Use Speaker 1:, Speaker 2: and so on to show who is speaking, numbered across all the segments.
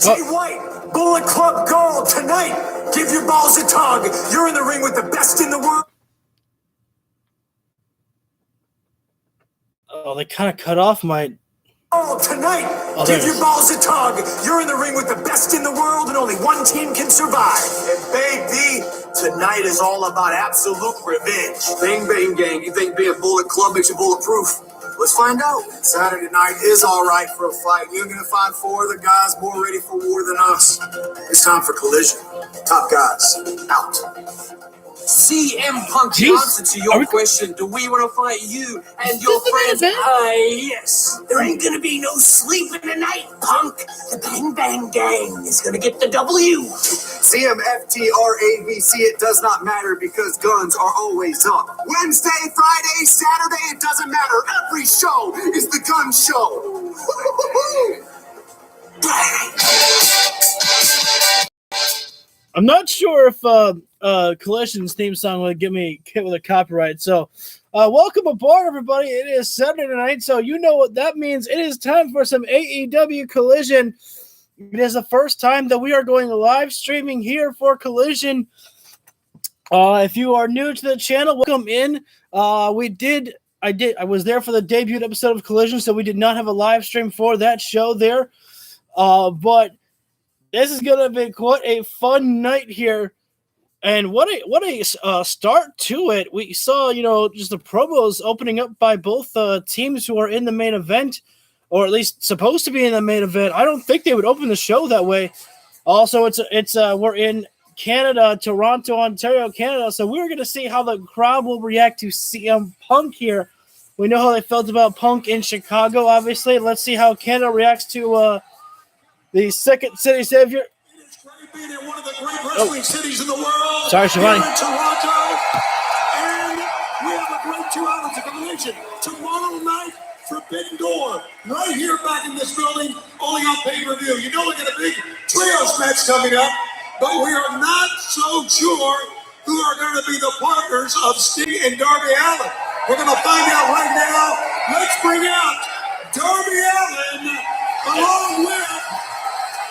Speaker 1: Jay White, Bullet Club Gold tonight. Give your balls a tug. You're in the ring with the best in the world.
Speaker 2: Oh, they kind of cut off my...
Speaker 1: Tonight, give your balls a tug. You're in the ring with the best in the world, and only one team can survive. And baby, tonight is all about absolute revenge. Bang, bang, gang. You think being Bullet Club makes you bulletproof? Let's find out. Saturday night is all right for a fight. You're going to find four of the guys more ready for war than us. It's time for collision. Top guys, out. CM Punk, the answer to your question, do we want to fight you and your friends? Yes. There ain't going to be no sleeping tonight, Punk. The Bang Bang Gang is going to get the W. CM, FTR, ABC, it does not matter because guns are always up. Wednesday, Friday, Saturday, it doesn't matter. Every show is the gun show.
Speaker 2: I'm not sure if Collision's theme song would get me hit with a copyright. So welcome aboard, everybody. It is Saturday night, so you know what that means. It is time for some AEW Collision. It is the first time that we are going live streaming here for Collision. If you are new to the channel, welcome in. I was there for the debut episode of Collision, so we did not have a live stream for that show there. But this is going to be quite a fun night here. And what a start to it. We saw, just the promos opening up by both teams who are in the main event, or at least supposed to be in the main event. I don't think they would open the show that way. Also, we're in Canada, Toronto, Ontario, Canada, so we're going to see how the crowd will react to CM Punk here. We know how they felt about Punk in Chicago, obviously. Let's see how Canada reacts to the second city savior.
Speaker 1: It's great being in one of the great wrestling cities in the world.
Speaker 2: Sorry, Shivani.
Speaker 1: Here in Toronto. And we have a great 2 hours of collision. Tomorrow night, Forbidden Door. Right here back in this building, only on pay-per-view. You know we got a big trios match coming up, but we are not so sure who are going to be the partners of Sting and Darby Allin. We're going to find out right now. Let's bring out Darby Allin along with,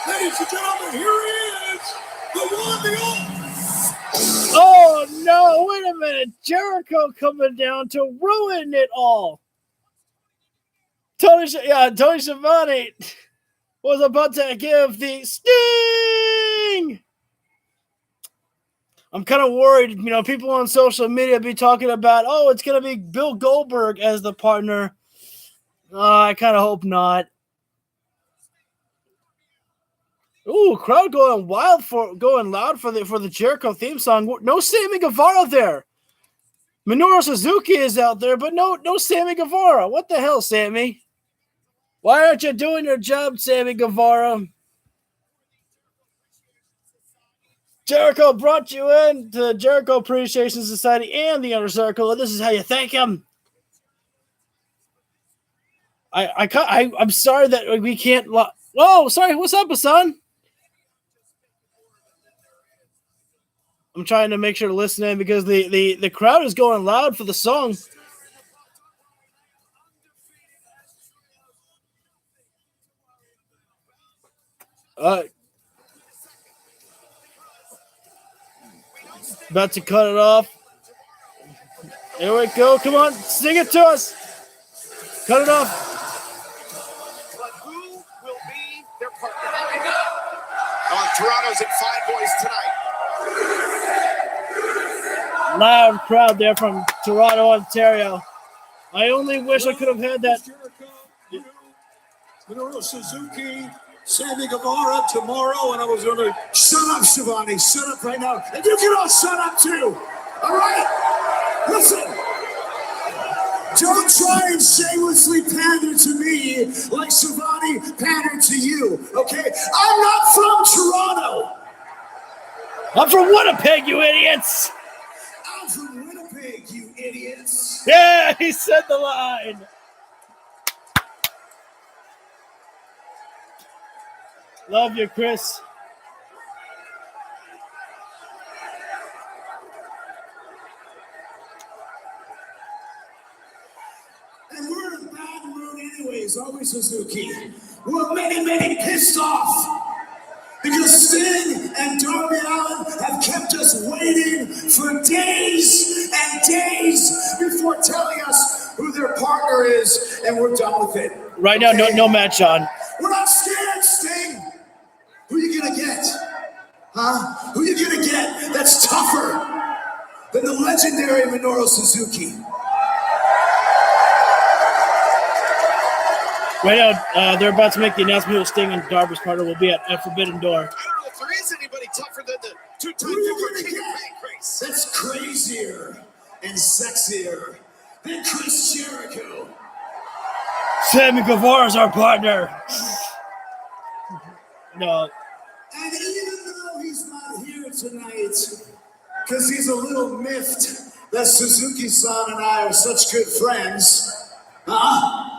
Speaker 1: ladies and gentlemen, here he is, the one, the only.
Speaker 2: Oh, no, wait a minute. Jericho coming down to ruin it all. Tony Schiavone was about to give the Sting. I'm kind of worried, people on social media be talking about, it's going to be Bill Goldberg as the partner. I kind of hope not. Ooh, crowd going loud for the Jericho theme song. No Sammy Guevara there. Minoru Suzuki is out there, but no Sammy Guevara. What the hell, Sammy? Why aren't you doing your job, Sammy Guevara? Jericho brought you in to the Jericho Appreciation Society and the Inner Circle, and this is how you thank him. I'm sorry that we can't. Whoa, sorry. What's up, Hassan? I'm trying to make sure to listen in because the crowd is going loud for the song. About to cut it off. Here we go. Come on, sing it to us. Cut it off.
Speaker 3: But who will be their partner? Toronto's at 5 boys tonight.
Speaker 2: Loud crowd there from Toronto, Ontario. I only wish I could have had that.
Speaker 1: Minoru Suzuki, Sammy Guevara tomorrow, and I was going to shut up, Shivani. Shut up right now. And you can all shut up too. All right? Listen. Don't try and shamelessly pander to me like Shivani pandered to you, okay? I'm not from Toronto.
Speaker 2: I'm from Winnipeg, you idiots.
Speaker 1: I'm from Winnipeg, you idiots.
Speaker 2: Yeah, he said the line. Love you, Chris.
Speaker 1: And we're in a bad mood anyways, aren't we, Suzuki? We're many pissed off. Sting and Darby Allin have kept us waiting for days and days before telling us who their partner is, and we're done with it.
Speaker 2: Right now, no match on.
Speaker 1: We're not scared, Sting. Who you gonna get? Huh? Who you gonna get that's tougher than the legendary Minoru Suzuki?
Speaker 2: Right now, they're about to make the announcement who Sting and Darby's partner will be at Forbidden Door.
Speaker 3: I don't know if there is anybody tougher than the two-time
Speaker 1: Who you
Speaker 3: King
Speaker 1: gonna
Speaker 3: of
Speaker 1: get?
Speaker 3: Pancrase.
Speaker 1: That's crazier and sexier than Chris Jericho.
Speaker 2: Sammy Guevara's our partner. No.
Speaker 1: And even though he's not here tonight, because he's a little miffed that Suzuki-san and I are such good friends, huh?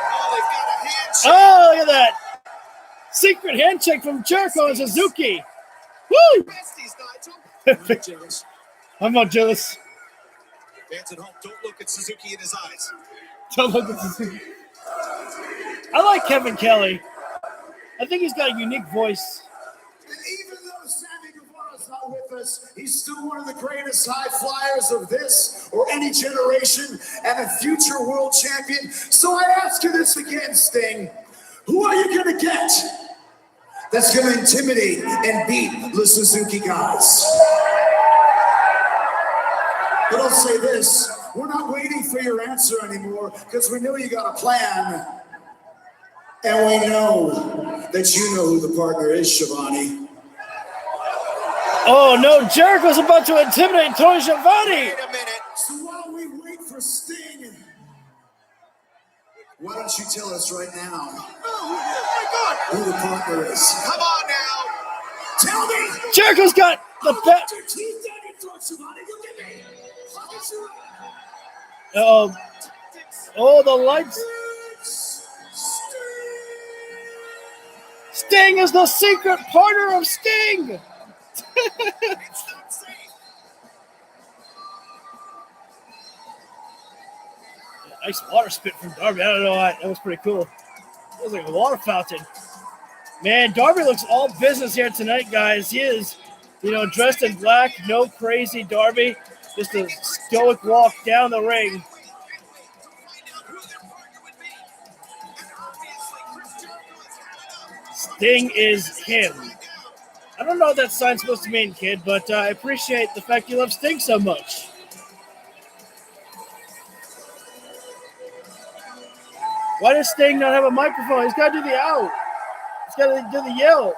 Speaker 3: Oh, they've got a handshake.
Speaker 2: Oh, look at that. Secret handshake from Jericho and Suzuki. Woo!
Speaker 3: Besties, Nigel.
Speaker 1: I'm jealous.
Speaker 2: I'm not jealous.
Speaker 3: Fans at home, don't look at Suzuki in his eyes.
Speaker 2: Don't look at Suzuki. I like Kevin Kelly. I think he's got a unique voice.
Speaker 1: And even though Sammy Guevara's not with us, he's still one of the greatest high flyers of this or any generation and a future world champion. So I ask you this again, Sting. Who are you going to get that's going to intimidate and beat the Suzuki guys? But I'll say this, we're not waiting for your answer anymore because we know you got a plan. And we know that you know who the partner is, Shivani.
Speaker 2: Oh, no. Jericho's about to intimidate Tony Schiavone.
Speaker 3: Wait a minute.
Speaker 1: So while we wait for Sting, why don't you tell us right now
Speaker 3: Oh, my God.
Speaker 1: who the partner is?
Speaker 3: Come on now.
Speaker 1: Tell me!
Speaker 2: Jericho's got the
Speaker 1: Put
Speaker 2: bet.
Speaker 1: your teeth down your throat, Shivani. Look at me! Look at you.
Speaker 2: Oh, the lights. Sting is the secret partner of Sting.
Speaker 3: It's not safe.
Speaker 2: Nice water spit from Darby. I don't know why. That was pretty cool. It was like a water fountain. Man, Darby looks all business here tonight, guys. He is, dressed in black. No crazy Darby. Just a stoic walk down the ring. Sting is him. I don't know what that sign's supposed to mean, kid, but I appreciate the fact you love Sting so much. Why does Sting not have a microphone? He's got to do the out. He's got to do the yell.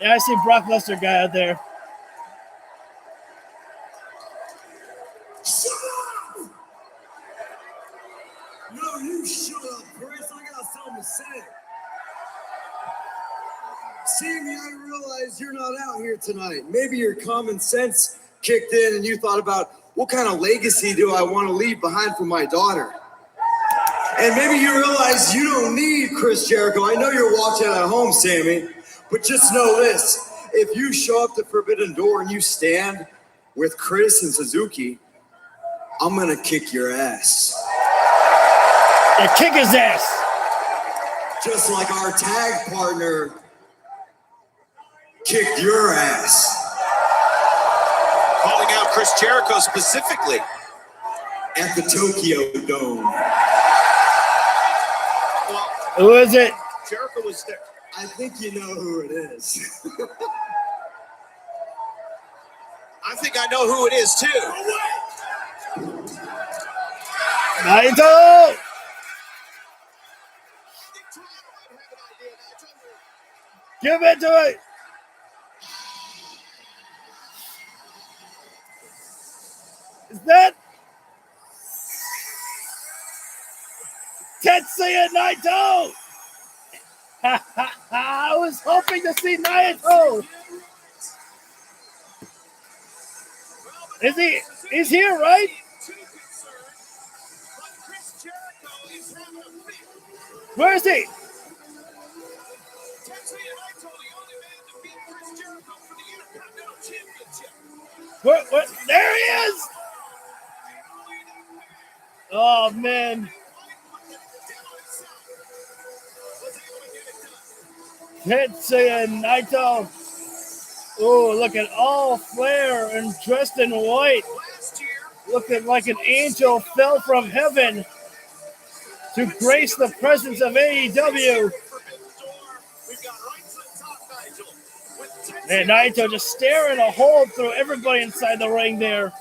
Speaker 2: Yeah, I see Brock Lesnar guy out there.
Speaker 1: Shut up! No, you shut up, Chris. I got something to say.
Speaker 4: Sammy, I realize you're not out here tonight. Maybe your common sense kicked in and you thought about what kind of legacy do I want to leave behind for my daughter? And maybe you realize you don't need Chris Jericho. I know you're watching at home, Sammy, but just know this. If you show up to Forbidden Door and you stand with Chris and Suzuki, I'm going to kick your ass.
Speaker 2: Yeah, kick his ass.
Speaker 4: Just like our tag partner kicked your ass.
Speaker 3: Calling out Chris Jericho specifically.
Speaker 4: At the Tokyo Dome.
Speaker 3: Well,
Speaker 2: Who is it?
Speaker 3: Jericho was there.
Speaker 4: I think you know who it is.
Speaker 3: I think I know who it is too.
Speaker 2: Naito! Give it to it! Is that Tetsuya Naito? I was hoping to see Naito. Is he? He's here, right? Where is he? What? There he is! Oh, man. Tetsuya Naito. Oh, look at all Flair and dressed in white. Looking like an angel fell from heaven to grace the presence of AEW. And Naito just staring a hole through everybody inside the ring there.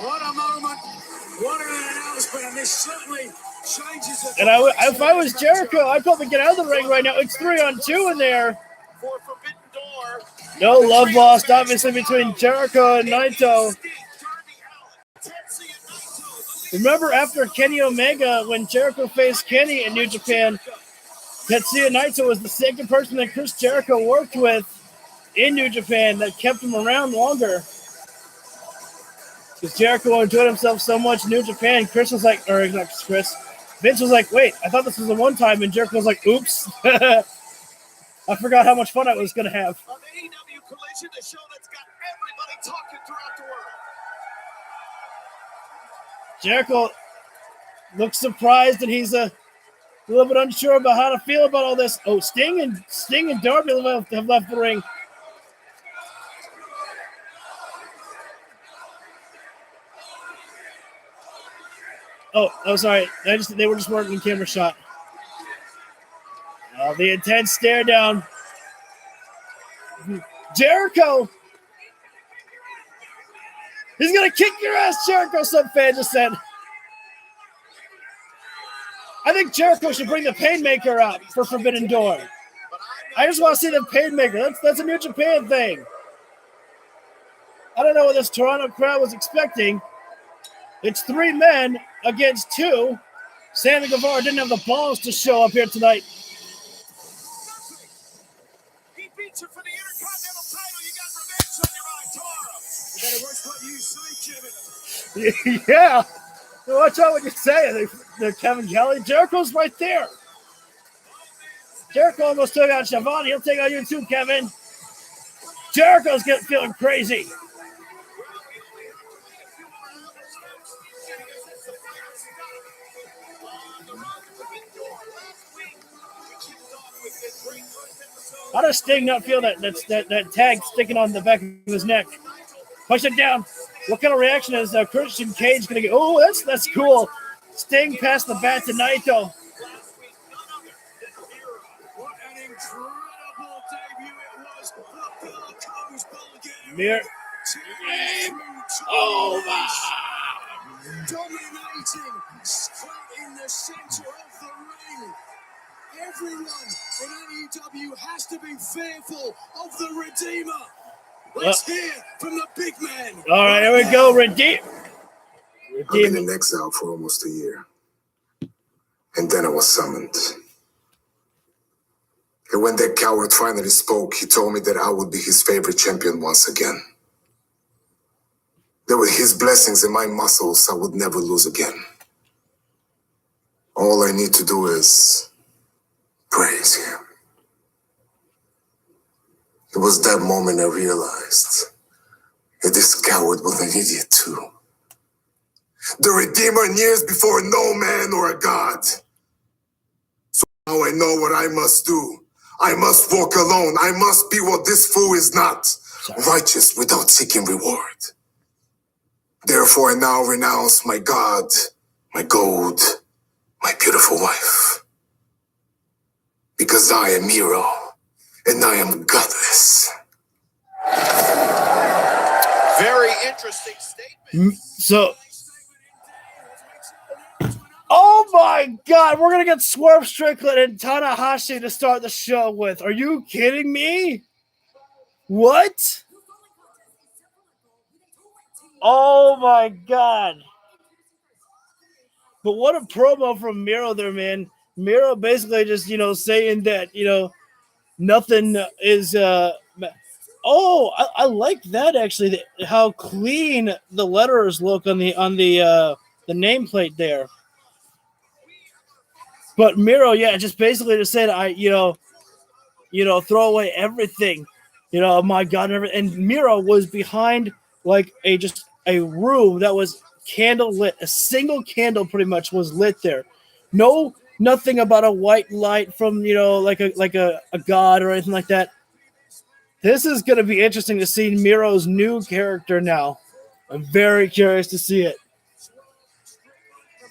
Speaker 1: What a moment. What an announcement. And this certainly changes it.
Speaker 2: And if I was Jericho, I'd probably get out of the ring right now. It's 3-on-2 in there. No love lost, obviously, between Jericho and Naito. Remember after Kenny Omega, when Jericho faced Kenny in New Japan, Tetsuya Naito was the second person that Chris Jericho worked with in New Japan that kept him around longer. Because Jericho enjoyed himself so much in New Japan, Vince was like, wait, I thought this was a one-time, and Jericho was like, oops. I forgot how much fun I was going to have.
Speaker 3: On the AEW Collision, the show that's got everybody talking throughout the world.
Speaker 2: Jericho looks surprised, and he's a little bit unsure about how to feel about all this. Oh, Sting and Darby have left the ring. Oh, sorry. They were just working camera shot. The intense stare down. Jericho. He's going to kick your ass, Jericho, some fan just said. I think Jericho should bring the Painmaker out for Forbidden Door. I just want to see the Painmaker. That's a New Japan thing. I don't know what this Toronto crowd was expecting. It's 3 men against 2. Sammy Guevara didn't have the balls to show up here tonight.
Speaker 3: He beats you for the Intercontinental title. You got revenge on your eye, Tara.
Speaker 1: You better watch what you say, Kevin.
Speaker 2: Yeah. Watch out what you say. They're Kevin Kelly. Jericho's right there. Jericho almost took out Schiavone. He'll take out you too, Kevin. Jericho's feeling crazy. How does Sting not feel that tag sticking on the back of his neck? Push it down. What kind of reaction is Christian Cage going to get? Oh, that's cool. Sting passed the bat to Naito.
Speaker 1: What an incredible debut it was for Bill Co's Bulgarian.
Speaker 2: Mirror. Over.
Speaker 1: Dominating straight in the center of the ring. Everyone in AEW has to be fearful of the Redeemer. Let's hear from the big man.
Speaker 2: All right, here we go. Redeemer.
Speaker 5: I've been in exile for almost a year. And then I was summoned. And when that coward finally spoke, he told me that I would be his favorite champion once again. That with his blessings and my muscles, I would never lose again. All I need to do is praise him. It was that moment I realized that this coward was an idiot too. The Redeemer kneels before no man or a god. So now I know what I must do. I must walk alone. I must be what this fool is not. Righteous without seeking reward. Therefore I now renounce my God, my gold, my beautiful wife. Because I am hero. And I am godless.
Speaker 3: Very interesting statement.
Speaker 2: So, oh my God, we're going to get Swerve Strickland and Tanahashi to start the show with. Are you kidding me? What? Oh my God. But what a promo from Miro there, man. Miro basically just, saying that, nothing is I like that actually, how clean the letters look on the nameplate there. But Miro, yeah, just basically just said, throw away everything. Oh my God, and everything. And Miro was behind like a room that was candle lit. A single candle pretty much was lit there. Nothing about a white light from, like a god or anything like that. This is going to be interesting to see Miro's new character now. I'm very curious to see it.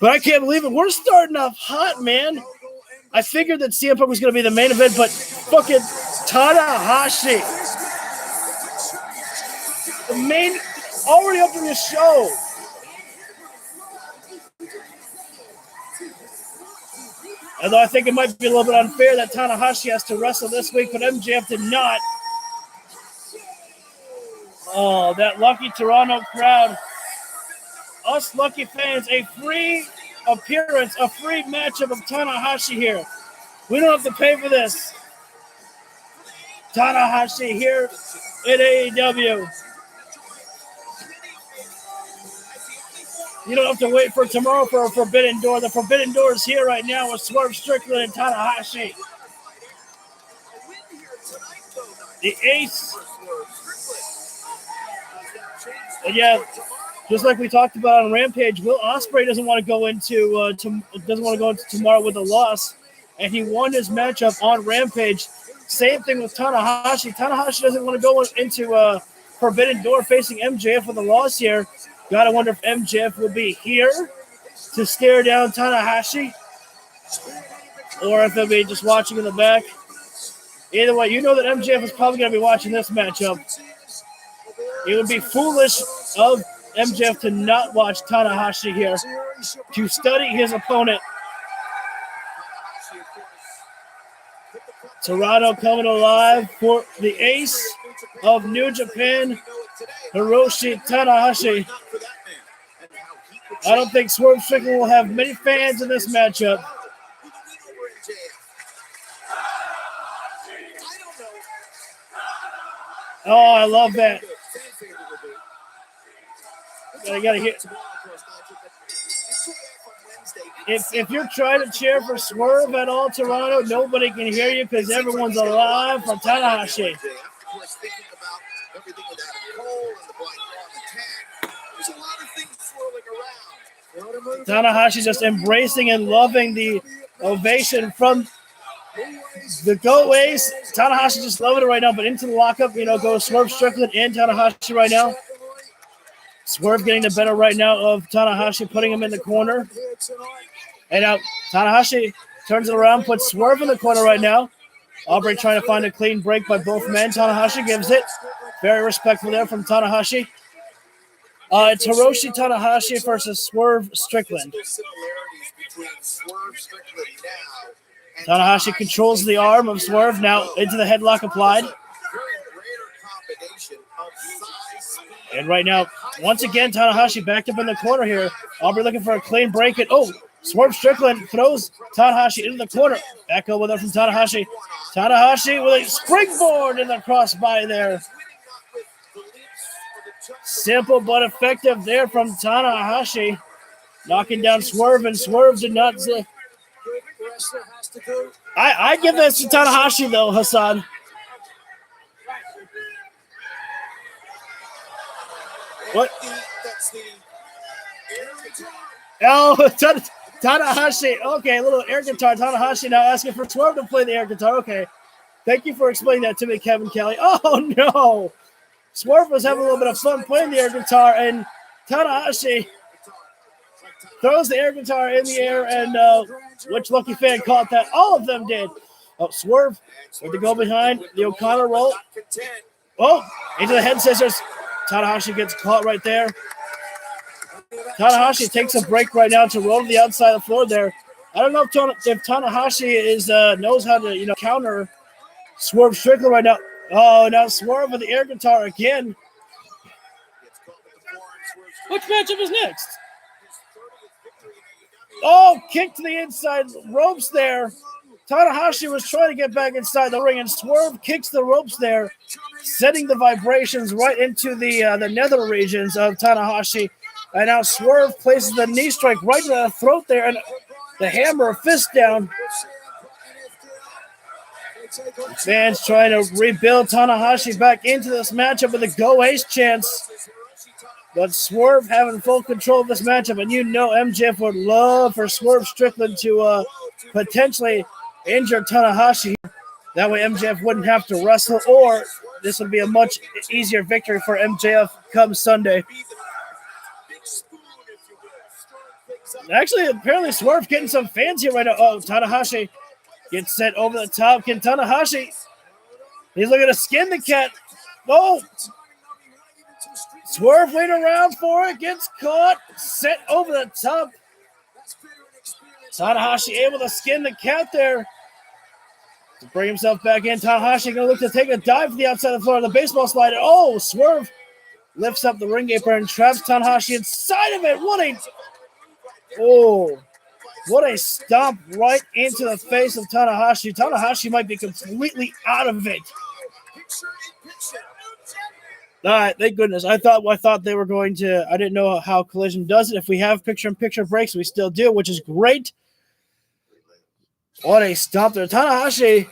Speaker 2: But I can't believe it. We're starting off hot, man. I figured that CM Punk was going to be the main event, but fucking Tanahashi, the main, already opening the show. Although I think it might be a little bit unfair that Tanahashi has to wrestle this week, but MJF did not. Oh, that lucky Toronto crowd. Us lucky fans, a free appearance, a free matchup of Tanahashi here. We don't have to pay for this. Tanahashi here at AEW. You don't have to wait for tomorrow for a Forbidden Door. The Forbidden Door is here right now with Swerve Strickland and Tanahashi. The Ace. And yeah, just like we talked about on Rampage, Will Ospreay doesn't want to go into tomorrow with a loss, and he won his matchup on Rampage. Same thing with Tanahashi. Tanahashi doesn't want to go into Forbidden Door facing MJF with a loss here. Gotta wonder if MJF will be here to stare down Tanahashi, or if he'll be just watching in the back. Either way, you know that MJF is probably going to be watching this matchup. It would be foolish of MJF to not watch Tanahashi here, to study his opponent. Toronto coming alive for the ace of New Japan, Hiroshi Tanahashi. I don't think Swerve Strickland will have many fans in this matchup. Oh, I love that. Gotta hear. If you're trying to cheer for Swerve at all, Toronto, nobody can hear you because everyone's alive for Tanahashi. Tanahashi just embracing and loving the ovation from the Go Ace. Tanahashi just loving it right now, but into the lockup, goes Swerve Strickland and Tanahashi right now. Swerve getting the better right now of Tanahashi, putting him in the corner. And now Tanahashi turns it around, puts Swerve in the corner right now. Aubrey trying to find a clean break by both men. Tanahashi gives it. Very respectful there from Tanahashi. It's Hiroshi Tanahashi versus Swerve Strickland. Tanahashi controls the arm of Swerve, now into the headlock applied. And right now, once again, Tanahashi backed up in the corner here. Aubrey looking for a clean break. And Swerve Strickland throws Tanahashi into the corner. Back over there from Tanahashi. Tanahashi with a springboard in the crossbody there. Simple but effective there from Tanahashi. Knocking down Swerve, and Swerve did not say. I give this to Tanahashi, though, Hassan. What? Oh, Tanahashi. Okay, a little air guitar. Tanahashi now asking for Swerve to play the air guitar. Okay. Thank you for explaining that to me, Kevin Kelly. Oh, no. Swerve was having a little bit of fun playing the air guitar, and Tanahashi throws the air guitar in the air, and which lucky fan caught that? All of them did. Oh, Swerve with the go behind, the O'Connor roll. Oh, into the head scissors. Tanahashi gets caught right there. Tanahashi takes a break right now to roll to the outside of the floor there. I don't know if Tanahashi knows how to counter Swerve Strickland right now. Oh, now Swerve with the air guitar again. Which matchup is next? Oh, kick to the inside ropes there. Tanahashi was trying to get back inside the ring, and Swerve kicks the ropes there, sending the vibrations right into the nether regions of Tanahashi. And now Swerve places the knee strike right to the throat there. And the hammer fist down. Fans trying to rebuild Tanahashi back into this matchup with a Go Ace chance. But Swerve having full control of this matchup, and you know MJF would love for Swerve Strickland to potentially injure Tanahashi. That way MJF wouldn't have to wrestle, or this would be a much easier victory for MJF come Sunday. Actually, apparently Swerve getting some fans here right now. Oh, Tanahashi gets sent over the top. Can Tanahashi? He's looking to skin the cat. Oh! Swerve waiting around for it. Gets caught. Sent over the top. Tanahashi able to skin the cat there. To bring himself back in. Tanahashi going to look to take a dive to the outside of the floor. The baseball slide. Oh, Swerve lifts up the ring apron and traps Tanahashi inside of it. What a stomp right into the face of Tanahashi. Tanahashi might be completely out of it. All right, thank goodness. I thought they were going to. I didn't know how Collision does it. If we have picture-in-picture breaks, we still do, which is great. What a stomp there. Tanahashi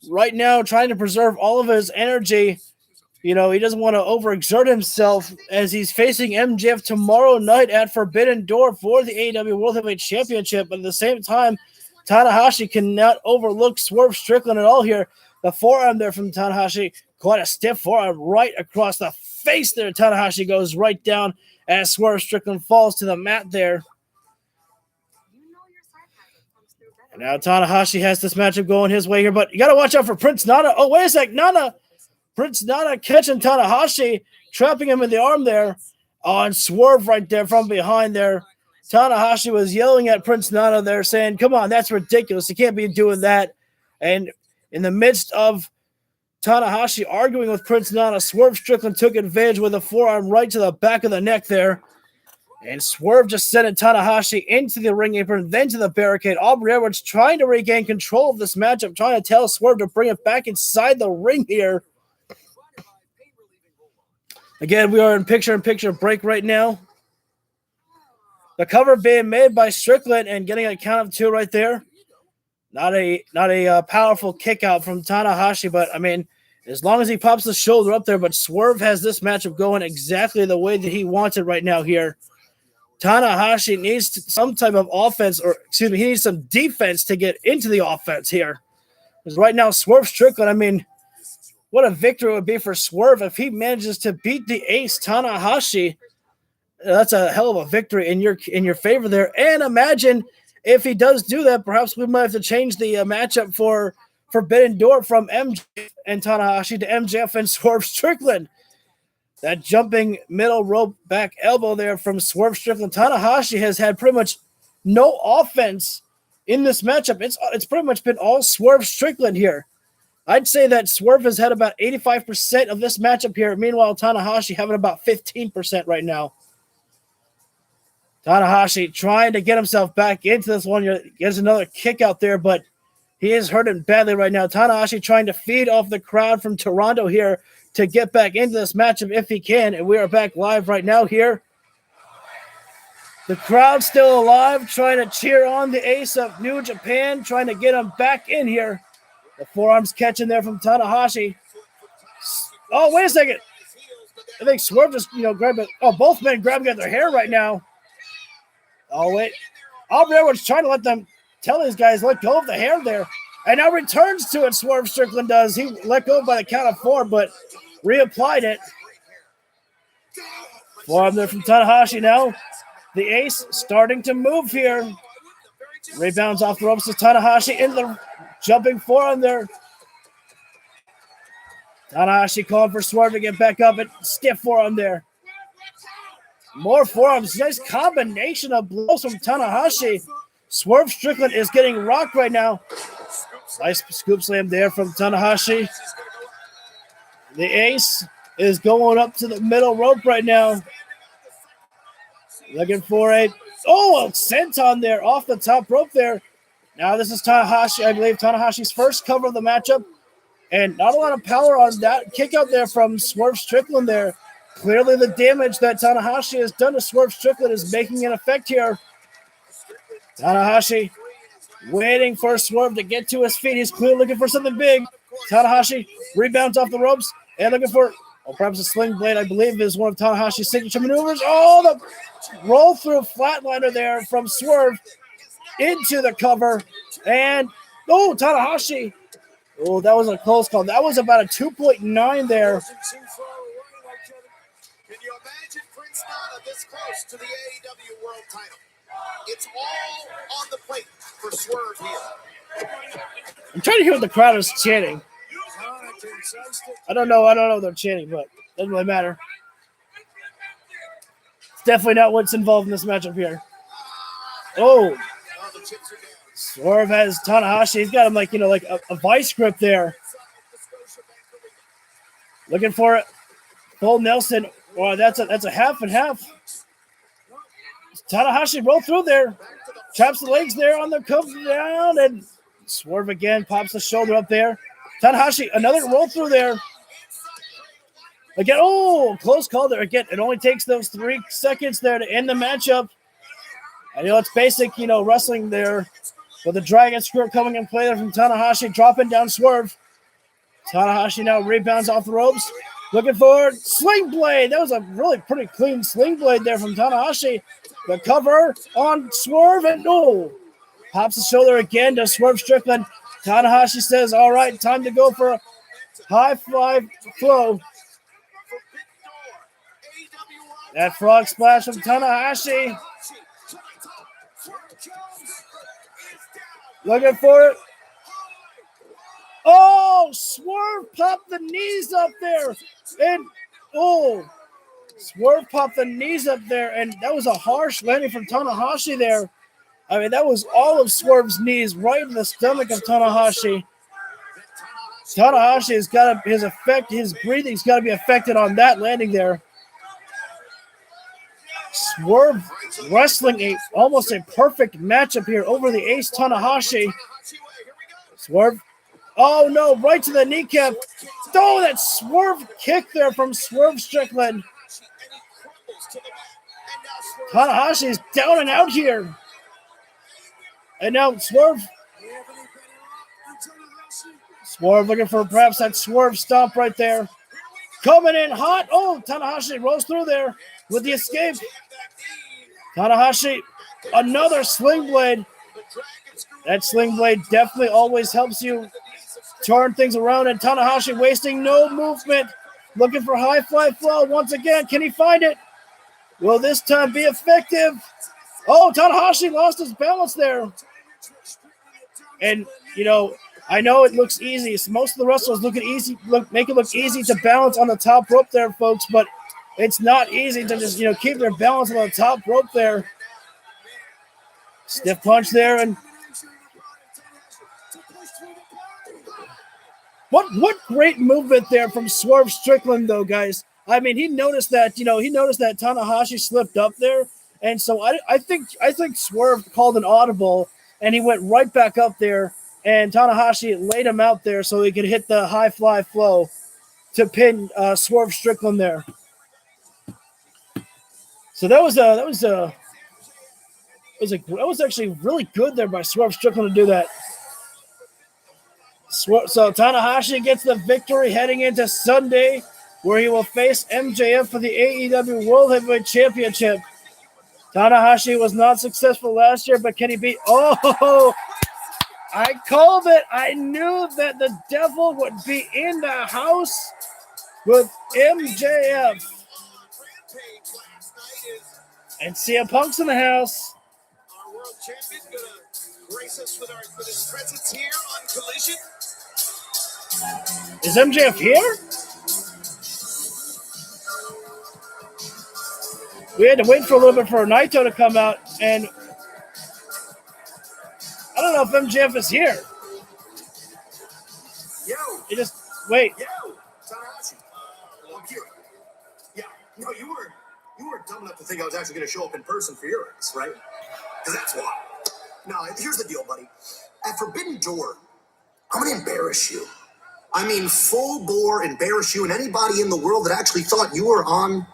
Speaker 2: right now trying to preserve all of his energy. You know, he doesn't want to overexert himself as he's facing MJF tomorrow night at Forbidden Door for the AEW World Heavyweight Championship. But at the same time, Tanahashi cannot overlook Swerve Strickland at all here. The forearm there from Tanahashi, quite a stiff forearm right across the face there. Tanahashi goes right down as Swerve Strickland falls to the mat there. And now Tanahashi has this matchup going his way here, but you got to watch out for Prince Nana. Oh, wait a sec. Prince Nana catching Tanahashi, trapping him in the arm there. Oh, and Swerve right there from behind there. Tanahashi was yelling at Prince Nana there saying, come on, that's ridiculous. You can't be doing that. And in the midst of Tanahashi arguing with Prince Nana, Swerve Strickland took advantage with a forearm right to the back of the neck there. And Swerve just sent Tanahashi into the ring apron, then to the barricade. Aubrey Edwards trying to regain control of this matchup, trying to tell Swerve to bring it back inside the ring here. Again, we are in picture-in-picture break right now. The cover being made by Strickland and getting a count of 2 right there. Not a powerful kick out from Tanahashi, but I mean, as long as he pops the shoulder up there, but Swerve has this matchup going exactly the way that he wants it right now here. Tanahashi needs some type of offense, he needs some defense to get into the offense here. Because right now, Swerve Strickland, I mean, what a victory it would be for Swerve if he manages to beat the ace Tanahashi. That's a hell of a victory in your favor there. And imagine if he does do that, perhaps we might have to change the matchup for Forbidden Door from MJF and Tanahashi to MJF and Swerve Strickland. That jumping middle rope back elbow there from Swerve Strickland. Tanahashi has had pretty much no offense in this matchup. It's pretty much been all Swerve Strickland here. I'd say that Swerve has had about 85% of this matchup here. Meanwhile, Tanahashi having about 15% right now. Tanahashi trying to get himself back into this one. Gets another kick out there, but he is hurting badly right now. Tanahashi trying to feed off the crowd from Toronto here to get back into this matchup if he can. And we are back live right now here. The crowd still alive, trying to cheer on the ace of New Japan, trying to get him back in here. The forearms catching there from Tanahashi. Oh, wait a second. I think Swerve just, grabbed it. Oh, both men grabbing at their hair right now. Oh, wait. Aubrey Edwards trying to let them tell these guys, let go of the hair there. And now returns to it, Swerve Strickland does. He let go by the count of 4, but reapplied it. Forearm there from Tanahashi now. The ace starting to move here. Rebounds off the ropes to Tanahashi into the jumping forearm there. Tanahashi calling for Swerve to get back up and stiff forearm there. More forearms. Nice combination of blows from Tanahashi. Swerve Strickland is getting rocked right now. Nice scoop slam there from Tanahashi. The ace is going up to the middle rope right now. Looking for a senton there off the top rope there. Now this is Tanahashi, I believe Tanahashi's first cover of the matchup. And not a lot of power on that kick out there from Swerve Strickland there. Clearly the damage that Tanahashi has done to Swerve Strickland is making an effect here. Tanahashi waiting for Swerve to get to his feet. He's clearly looking for something big. Tanahashi rebounds off the ropes and looking for, perhaps a sling blade, I believe, is one of Tanahashi's signature maneuvers. Oh, the roll through flatliner there from Swerve into the cover. And, Tanahashi. Oh, that was a close call. That was about a 2.9 there.
Speaker 3: Can you imagine Prince Nana this close to the AEW World Title? It's all on the plate for Swerve here.
Speaker 2: I'm trying to hear what the crowd is chanting. I don't know what they're chanting, but it doesn't really matter. It's definitely not what's involved in this matchup here. Oh, Swerve has Tanahashi. He's got him like a vice grip there. Looking for it. Full Nelson. Wow, that's a half and half. Tanahashi roll through there. Traps the legs there on the come down, and Swerve again pops the shoulder up there. Tanahashi, another roll through there. Again, close call there. Again, it only takes those 3 seconds there to end the matchup. And it's basic, wrestling there. With the dragon screw coming in play there from Tanahashi, dropping down Swerve. Tanahashi now rebounds off the ropes. Looking for sling blade. That was a really pretty clean sling blade there from Tanahashi. The cover on Swerve, and pops the shoulder again to Swerve Strickland. Tanahashi says, all right, time to go for a high fly flow. That frog splash from Tanahashi. Looking for it. Swerve popped the knees up there. And, Swerve popped the knees up there, and that was a harsh landing from Tanahashi there. I mean, that was all of Swerve's knees right in the stomach of Tanahashi. Tanahashi has got his breathing's got to be affected on that landing there. Swerve wrestling almost a perfect matchup here over the ace Tanahashi. Swerve. Oh no, right to the kneecap. That Swerve kick there from Swerve Strickland. Tanahashi is down and out here. And now Swerve looking for perhaps that Swerve stomp right there. Coming in hot. Tanahashi rolls through there with the escape. Tanahashi, another sling blade. That sling blade definitely always helps you turn things around. And Tanahashi wasting no movement. Looking for high fly flow once again. Can he find it? Will this time be effective? Tanahashi lost his balance there. And, I know it looks easy. So most of the wrestlers make it look easy to balance on the top rope there, folks, but it's not easy to just, keep their balance on the top rope there. Stiff punch there, and what great movement there from Swerve Strickland, though, guys. I mean, he noticed that Tanahashi slipped up there, and so I think Swerve called an audible, and he went right back up there, and Tanahashi laid him out there so he could hit the high fly flow to pin Swerve Strickland there. So that was actually really good there by Swerve Strickland to do that. So Tanahashi gets the victory heading into Sunday, where he will face MJF for the AEW World Heavyweight Championship. Tanahashi was not successful last year, but can he beat? I called it. I knew that the devil would be in the house with MJF. And CM Punk's in the house.
Speaker 3: Our world champion going to grace us with his presence here on Collision.
Speaker 2: Is MJF here? We had to wait for a little bit for Naito to come out, and I don't know if MJF is here.
Speaker 1: Yo.
Speaker 2: You just wait.
Speaker 1: Yo, Tanahashi. I'm here. Yeah. No, you weren't dumb enough to think I was actually going to show up in person for your race, right? Because that's why. No, here's the deal, buddy. At Forbidden Door, I'm going to embarrass you. I mean, full bore embarrass you and anybody in the world that actually thought you were on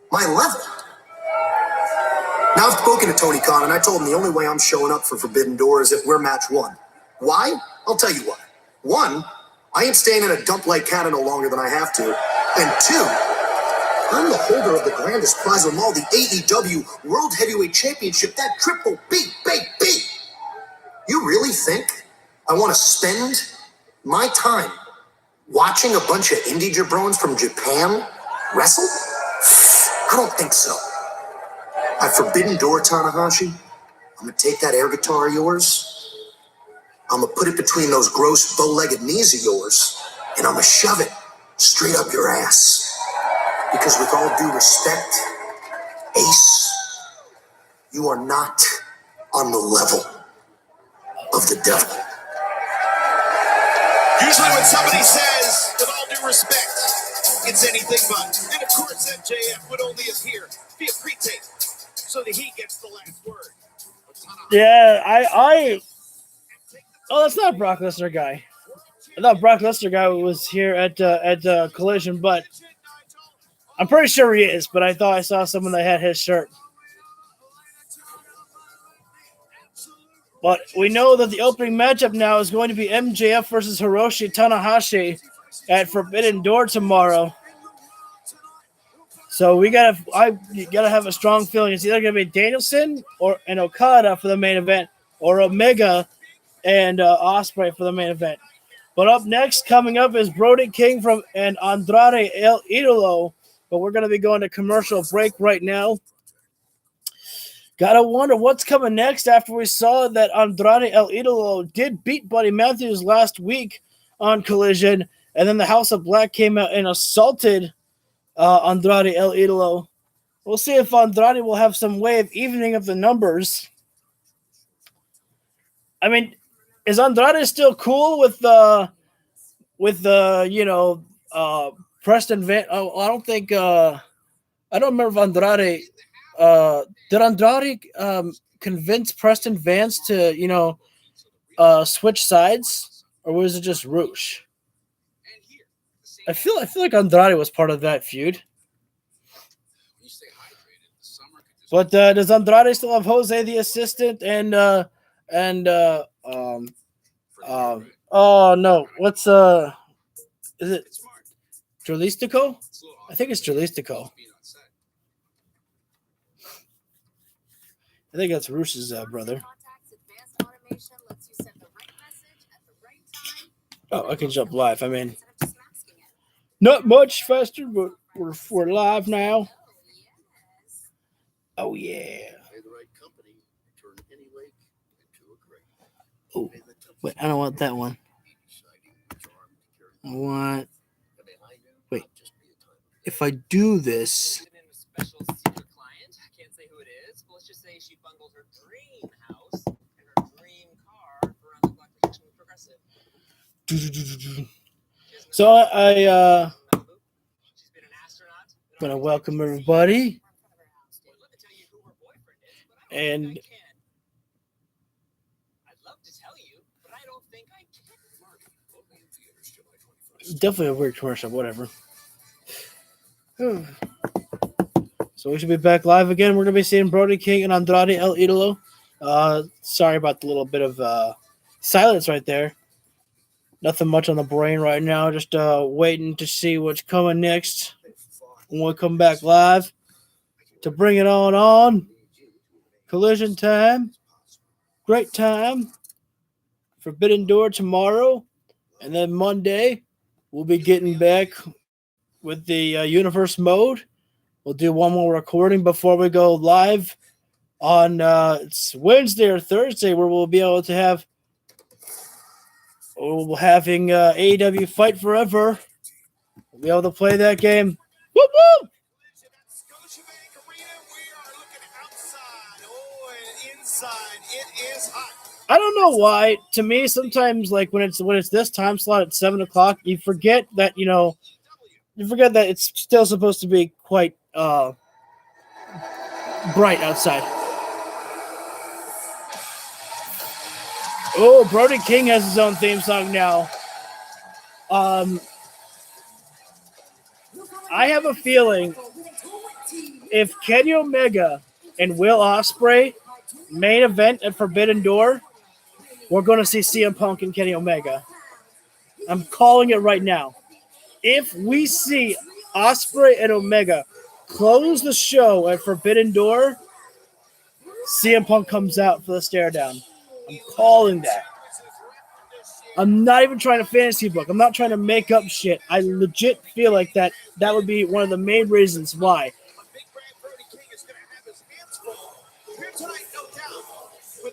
Speaker 1: my level. Now, I've spoken to Tony Khan, and I told him the only way I'm showing up for Forbidden Door is if we're match one. Why? I'll tell you why. One, I ain't staying in a dump like Canada no longer than I have to. And two, I'm the holder of the grandest prize of them all, the AEW World Heavyweight Championship, that triple B, baby. You really think I want to spend my time watching a bunch of indie jabrones from Japan wrestle? I don't think so. At Forbidden Door, Tanahashi, I'm going to take that air guitar of yours, I'm going to put it between those gross bow-legged knees of yours, and I'm going to shove it straight up your ass. Because with all due respect, Ace, you are not on the level of the devil.
Speaker 3: Usually when somebody says, with all due respect, it's anything but. And of course, MJF would only appear via pre-tape, so that he gets the last word.
Speaker 2: Yeah, oh, that's not Brock Lesnar guy. I thought Brock Lesnar guy was here at Collision, but I'm pretty sure he is. But I thought I saw someone that had his shirt. But we know that the opening matchup now is going to be MJF versus Hiroshi Tanahashi at Forbidden Door tomorrow. So you gotta have a strong feeling. It's either gonna be Danielson and Okada for the main event, or Omega and Ospreay for the main event. But up next, coming up, is Brody King and Andrade El Idolo. But we're gonna be going to commercial break right now. Gotta wonder what's coming next after we saw that Andrade El Idolo did beat Buddy Matthews last week on Collision, and then the House of Black came out and assaulted Andrade El Idolo. We'll see if Andrade will have some way of evening up the numbers. I mean, is Andrade still cool with Preston Van? Oh, I don't think. I don't remember if Andrade. Did Andrade convince Preston Vance to switch sides, or was it just Roosh? I feel like Andrade was part of that feud. But does Andrade still have Jose the assistant oh no, what's is it Jalistico? I think it's Jalistico. I think that's Roosh's brother. Oh, I can jump live. I mean, not much faster, but we're live now. Oh yeah. Oh, wait, I don't want that one. I want. Wait, if I do this. So I'm gonna welcome everybody, and definitely a weird commercial, whatever. So we should be back live again. We're gonna be seeing Brody King and Andrade El Idolo. Sorry about the little bit of silence right there. Nothing much on the brain right now. Just waiting to see what's coming next when we come back live to bring it on. Collision time. Great time. Forbidden Door tomorrow. And then Monday, we'll be getting back with the Universe mode. We'll do one more recording before we go live on it's Wednesday or Thursday, where we'll be able to have having AEW Fight Forever. We'll be able to play that game. Whoop whoop! I don't know why. To me, sometimes like when it's this time slot at 7:00, you forget that it's still supposed to be quite bright outside. Oh, Brody King has his own theme song now. I have a feeling if Kenny Omega and Will Ospreay main event at Forbidden Door, we're going to see CM Punk and Kenny Omega. I'm calling it right now. If we see Ospreay and Omega close the show at Forbidden Door, CM Punk comes out for the stare down. I'm calling that. I'm not even trying to fantasy book. I'm not trying to make up shit. I legit feel like that would be one of the main reasons why.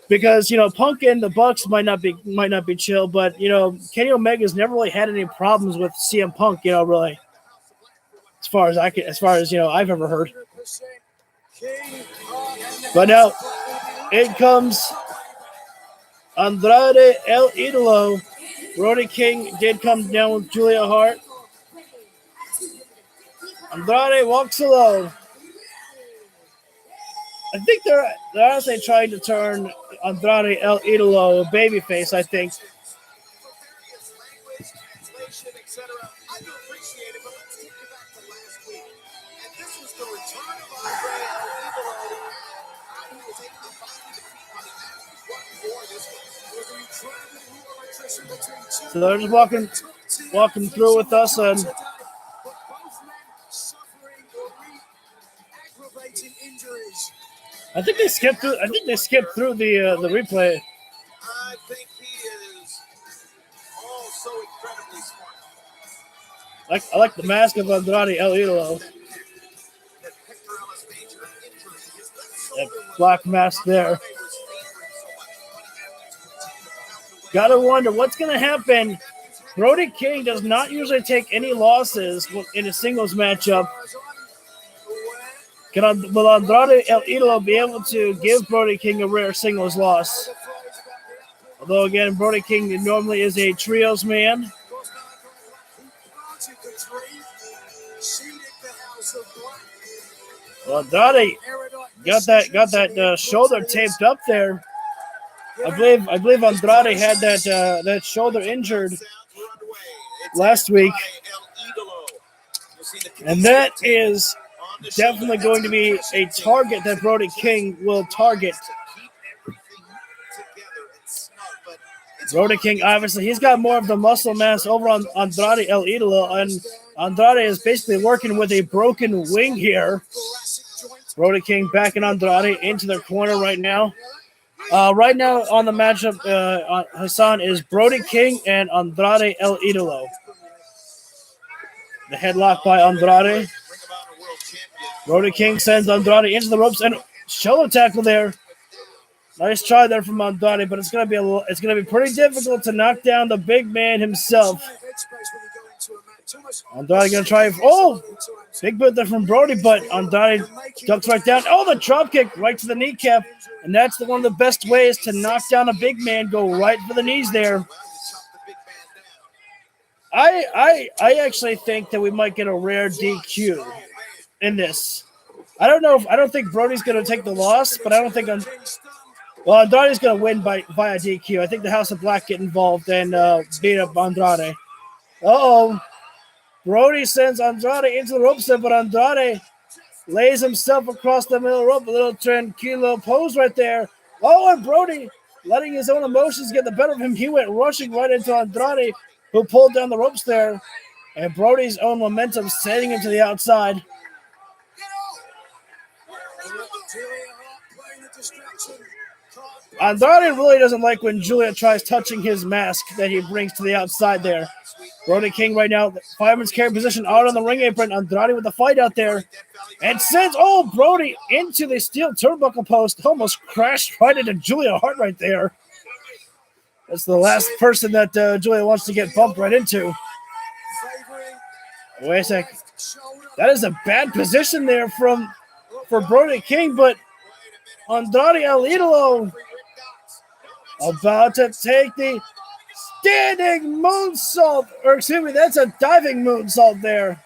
Speaker 2: Because, Punk and the Bucks might not be chill, but Kenny Omega's never really had any problems with CM Punk, really. As far as I've ever heard. But now it comes Andrade El Idolo. Brody King did come down with Julia Hart. Andrade walks alone. I think they're honestly trying to turn Andrade El Idolo a babyface, I think. So they're just walking through with us, and I think they skipped through. The replay.
Speaker 3: I think he is so incredibly smart.
Speaker 2: I like the mask of Andrade El Idolo. That black mask there. Gotta wonder what's gonna happen. Brody King does not usually take any losses in a singles matchup. Will Andrade El Idolo be able to give Brody King a rare singles loss? Although, again, Brody King normally is a trios man. Well, Andrade got that shoulder taped up there. I believe Andrade had that shoulder injured last week, and that is definitely going to be a target that Brody King will target. Brody King, obviously, he's got more of the muscle mass over on Andrade El Idolo, and Andrade is basically working with a broken wing here. Brody King backing Andrade into their corner right now. Right now on the matchup, Hassan, is Brody King and Andrade El Idolo. The headlock by Andrade. Brody King sends Andrade into the ropes and shoulder tackle there. Nice try there from Andrade, but it's gonna be pretty difficult to knock down the big man himself. Andrade gonna try. Oh, big boot there from Brody, but Andrade ducks right down. Oh, the drop kick right to the kneecap, and that's one of the best ways to knock down a big man. Go right for the knees there. I actually think that we might get a rare DQ in this. I don't think Brody's gonna take the loss, but I don't think Andrade's gonna win via DQ. I think the House of Black get involved and beat up Andrade. Brody sends Andrade into the ropes there, but Andrade lays himself across the middle rope. A little tranquilo pose right there. Oh, and Brody, letting his own emotions get the better of him, he went rushing right into Andrade, who pulled down the ropes there. And Brody's own momentum sending him to the outside. Andrade really doesn't like when Julia tries touching his mask that he brings to the outside there. Brody King right now, fireman's carry position out on the ring apron. Andrade with the fight out there. And sends, Brody into the steel turnbuckle post. Almost crashed right into Julia Hart right there. That's the last person that Julia wants to get bumped right into. Wait a sec. That is a bad position there for Brody King, but Andrade El Idolo about to take the standing moonsault, or excuse me, that's a diving moonsault there.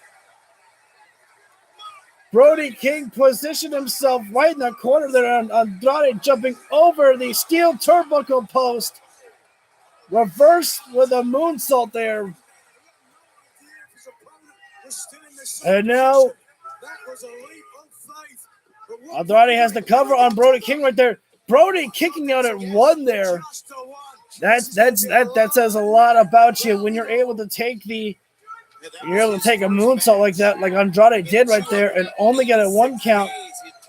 Speaker 2: Brody King positioned himself right in the corner there, and Andrade jumping over the steel turnbuckle post. Reversed with a moonsault there. And now Andrade has the cover on Brody King right there. Brody kicking out at 1 there. That says a lot about you when you're able to take a moonsault like that, like Andrade did right there, and only get a 1 count.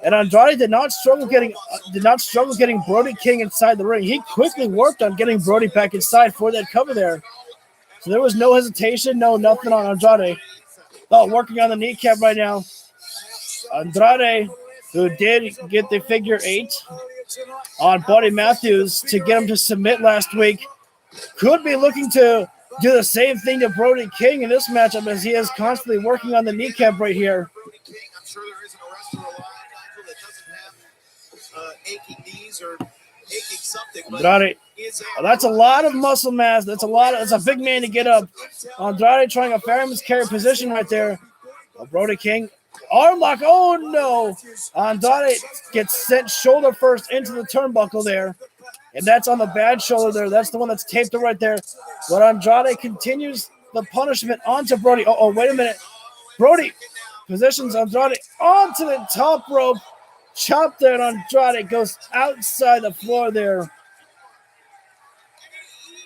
Speaker 2: And Andrade did not struggle getting Brody King inside the ring. He quickly worked on getting Brody back inside for that cover there. So there was no hesitation, nothing on Andrade. Oh, working on the kneecap right now. Andrade, who did get the figure 8 on Buddy Matthews to get him to submit last week, could be looking to do the same thing to Brody King in this matchup as he is constantly working on the kneecap right here.
Speaker 3: Brody King, I'm sure there isn't a wrestler alive, Nigel, that doesn't have aching knees or aching something.
Speaker 2: Andrade, that's a lot of muscle mass. That's a big man to get up. Andrade trying a fireman's carry position right there. Brody King, arm lock. Oh no! Andrade gets sent shoulder first into the turnbuckle there. And that's on the bad shoulder there. That's the one that's taped up right there. But Andrade continues the punishment onto Brody. Oh, wait a minute. Brody positions Andrade onto the top rope. Chop there, and Andrade goes outside the floor there.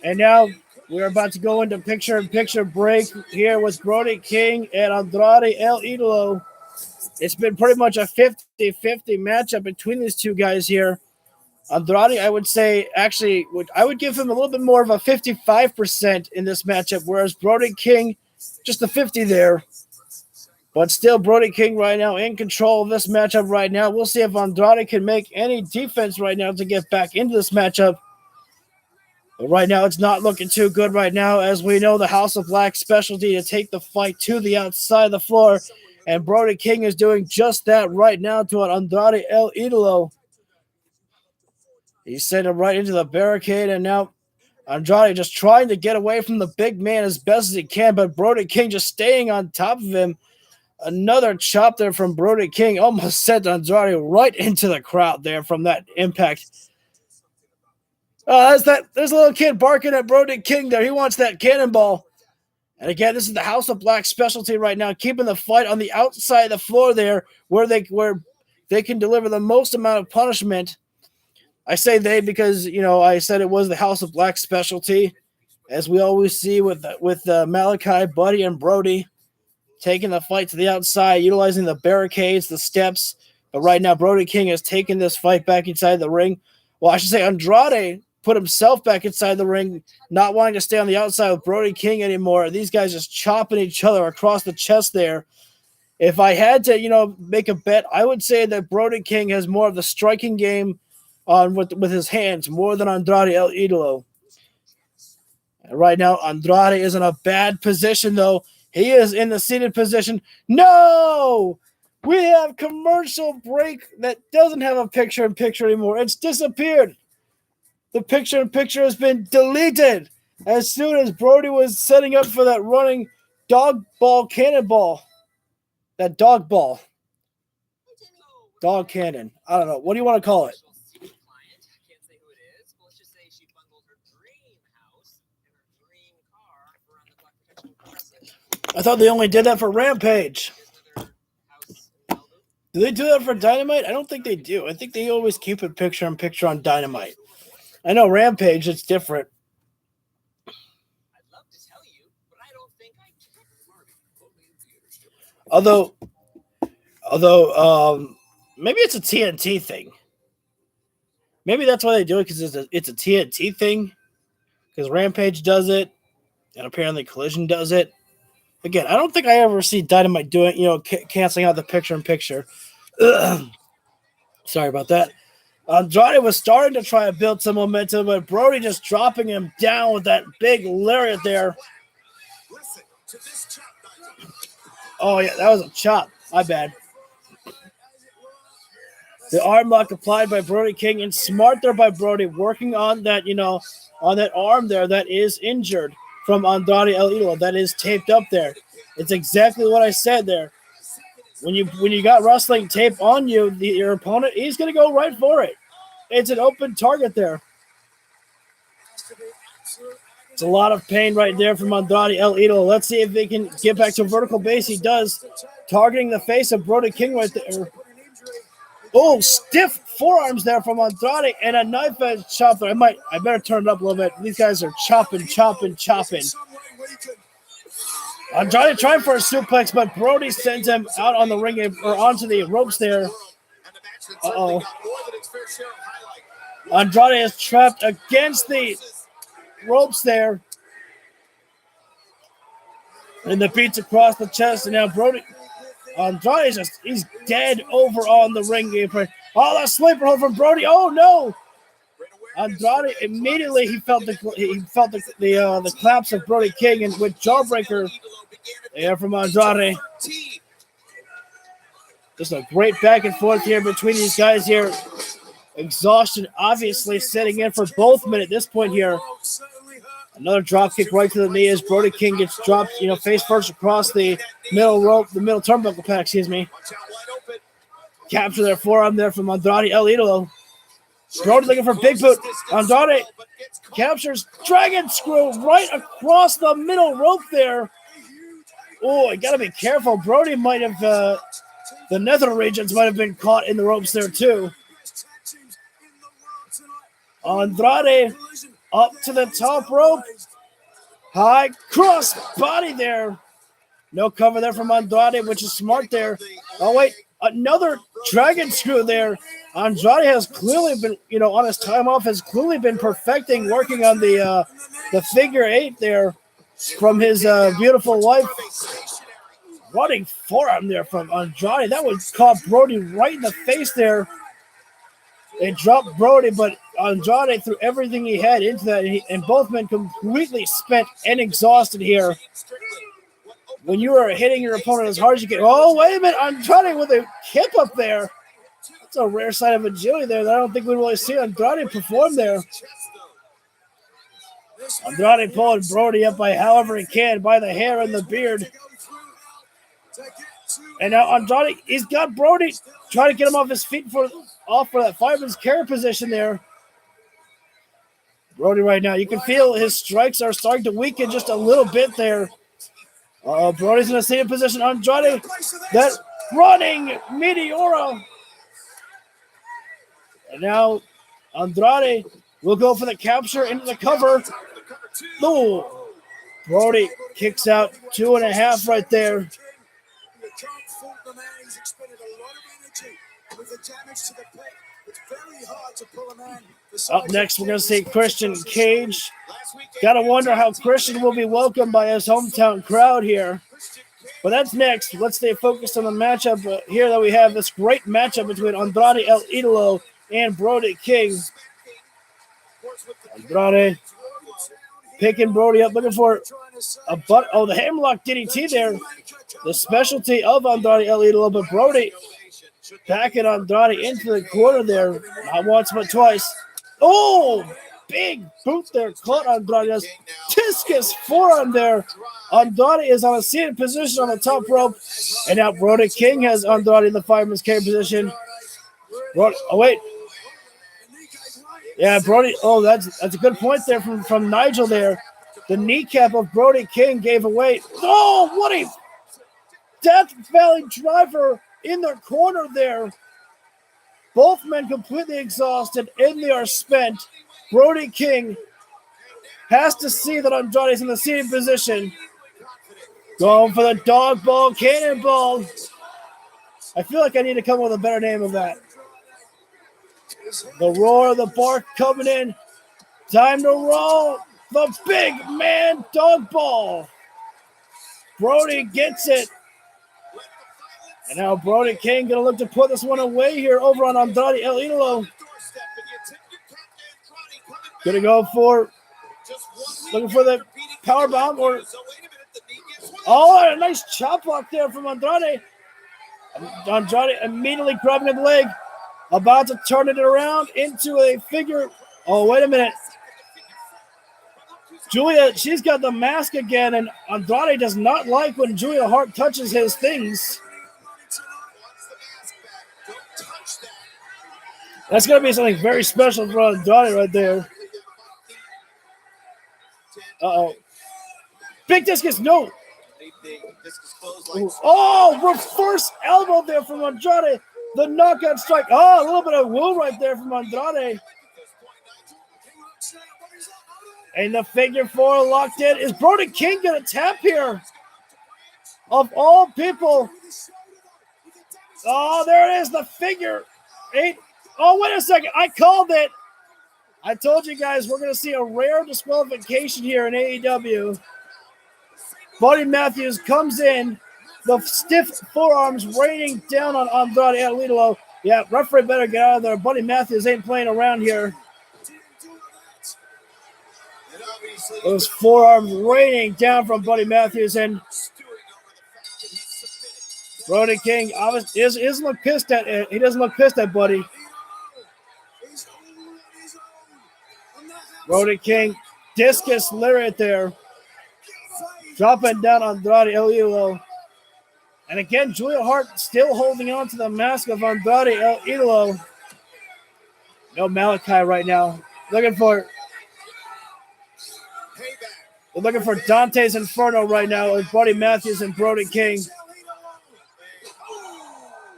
Speaker 2: And now we're about to go into picture-in-picture break here with Brody King and Andrade El Idolo. It's been pretty much a 50-50 matchup between these two guys here. Andrade, I would say, actually, I would give him a little bit more of a 55% in this matchup, whereas Brody King, just a 50 there. But still, Brody King right now in control of this matchup right now. We'll see if Andrade can make any defense right now to get back into this matchup. But right now, it's not looking too good right now, as we know the House of Black specialty to take the fight to the outside of the floor. And Brody King is doing just that right now to an Andrade El Idolo. He sent him right into the barricade, and now Andrade just trying to get away from the big man as best as he can, but Brody King just staying on top of him. Another chop there from Brody King almost sent Andrade right into the crowd there from that impact. Oh, there's a little kid barking at Brody King there. He wants that cannonball. And again, this is the House of Black specialty right now, keeping the fight on the outside of the floor there where they can deliver the most amount of punishment. I say they because, I said it was the House of Black specialty, as we always see with Malachi, Buddy, and Brody taking the fight to the outside, utilizing the barricades, the steps. But right now, Brody King has taken this fight back inside the ring. Well, I should say Andrade put himself back inside the ring, not wanting to stay on the outside with Brody King anymore. These guys just chopping each other across the chest there. If I had to, make a bet, I would say that Brody King has more of the striking game on with his hands, more than Andrade El Idolo. Right now, Andrade is in a bad position, though. He is in the seated position. No! We have commercial break that doesn't have a picture-in-picture anymore. It's disappeared. The picture-in-picture has been deleted as soon as Brody was setting up for that running dog ball cannonball. That dog ball. Dog cannon. I don't know. What do you want to call it? I thought they only did that for Rampage. Do they do that for Dynamite? I don't think they do. I think they always keep it picture-in-picture on Dynamite. I know Rampage, it's different.
Speaker 3: I'd love to tell you, but I don't think I can.
Speaker 2: Although, maybe it's a TNT thing. Maybe that's why they do it, because it's a TNT thing. Because Rampage does it, and apparently Collision does it. Again, I don't think I ever see Dynamite doing, canceling out the picture-in-picture. Sorry about that. Andrade was starting to try to build some momentum, but Brody just dropping him down with that big lariat there. Oh, yeah, that was a chop. My bad. The arm lock applied by Brody King, and smart there by Brody, working on that, on that arm there that is injured from Andrade El Idolo, that is taped up there. It's exactly what I said there. When you got wrestling tape on you, your opponent, he's going to go right for it. It's an open target there. It's a lot of pain right there from Andrade El Idolo. Let's see if they can get back to a vertical base. He does, targeting the face of Brody King right there. Oh, stiff forearms there from Andrade and a knife edge chop there. I better turn it up a little bit. These guys are chopping. Andrade trying for a suplex, but Brody sends him out on the ring or onto the ropes there. Uh-oh. Andrade is trapped against the ropes there. And the beats across the chest, and now Andrade he's dead over on the ring apron. Oh, that sleeper hold from Brody. Oh no! Andrade immediately he felt the claps of Brody King, and with jawbreaker there from Andrade. Just a great back and forth here between these guys here. Exhaustion obviously setting in for both men at this point here. Another drop kick right to the knee as Brody King gets dropped, face first across the middle rope, the middle turnbuckle pad, Capture their forearm there from Andrade El Idolo. Brody looking for big boot. Andrade captures dragon screw right across the middle rope there. Oh, you got to be careful. Brody might have, the nether regions might have been caught in the ropes there too. Andrade up to the top rope. High cross body there. No cover there from Andrade, which is smart there. Oh, wait. Another dragon screw there. Andrade has clearly been, on his time off, has clearly been perfecting, working on the figure eight there from his beautiful wife. Running forearm there from Andrade. That would caught Brody right in the face there. It dropped Brody, but Andrade threw everything he had into that, and both men completely spent and exhausted here. When you are hitting your opponent as hard as you can. Oh, wait a minute. Andrade with a kip up there. That's a rare sign of agility there that I don't think we really see Andrade perform there. Andrade pulling Brody up by however he can, by the hair and the beard. And now Andrade, he's got Brody trying to get him off his feet for that fireman's carry position there. Brody right now, you can feel his strikes are starting to weaken just a little bit there. Brody's in a sitting position. Andrade, that running Meteora. And now Andrade will go for the capture into the cover. Oh, Brody kicks out 2.5 right there. Up next, we're going to see Christian Cage. Got to wonder how Christian will be welcomed by his hometown crowd here. But that's next. Let's stay focused on the matchup here that we have. This great matchup between Andrade El Idolo and Brody King. Andrade picking Brody up, looking for a butt. Oh, the hammerlock DDT there. The specialty of Andrade El Idolo, but Brody backing Andrade into the corner there. Not once, but twice. Oh, big boot there. Caught Andrade's discus forearm there. Andrade is on a seated position on the top rope. And now Brody King has Andrade in the fireman's carry position. Oh, wait. Yeah, Brody. Oh, that's a good point there from Nigel there. The kneecap of Brody King gave away. Oh, what a Death Valley driver in their corner there. Both men completely exhausted and they are spent. Brody King has to see that Andrade's in the seated position. Going for the dog ball cannonball. I feel like I need to come up with a better name of that. The roar of the bark coming in. Time to roll. The big man dog ball. Brody gets it. And now Brody King going to look to put this one away here over on Andrade El Idolo. Going to go for, looking for the power bomb. Oh, a nice chop block there from Andrade. Andrade immediately grabbing the leg. About to turn it around into a figure. Oh, wait a minute. Julia, she's got the mask again, and Andrade does not like when Julia Hart touches his things. That's going to be something very special for Andrade right there. Uh-oh. Big discus, no. Oh, reverse elbow there from Andrade. The knockout strike. Oh, a little bit of woo right there from Andrade. And the figure four locked in. Is Brody King going to tap here? Of all people. Oh, there it is. The figure eight. Oh, wait a second. I called it. I told you guys we're going to see a rare disqualification here in AEW. Buddy Matthews comes in. The stiff forearms raining down on Andrade El Idolo. Yeah, referee better get out of there. Buddy Matthews ain't playing around here. Those forearms raining down from Buddy Matthews, and Brody King doesn't look pissed at it. He doesn't look pissed at Buddy. Brody King, discus lariat there. Dropping down Andrade El Idolo. And again, Julia Hart still holding on to the mask of Andrade El Idolo. No Malachi right now. They're looking for Dante's Inferno right now with Buddy Matthews and Brody King.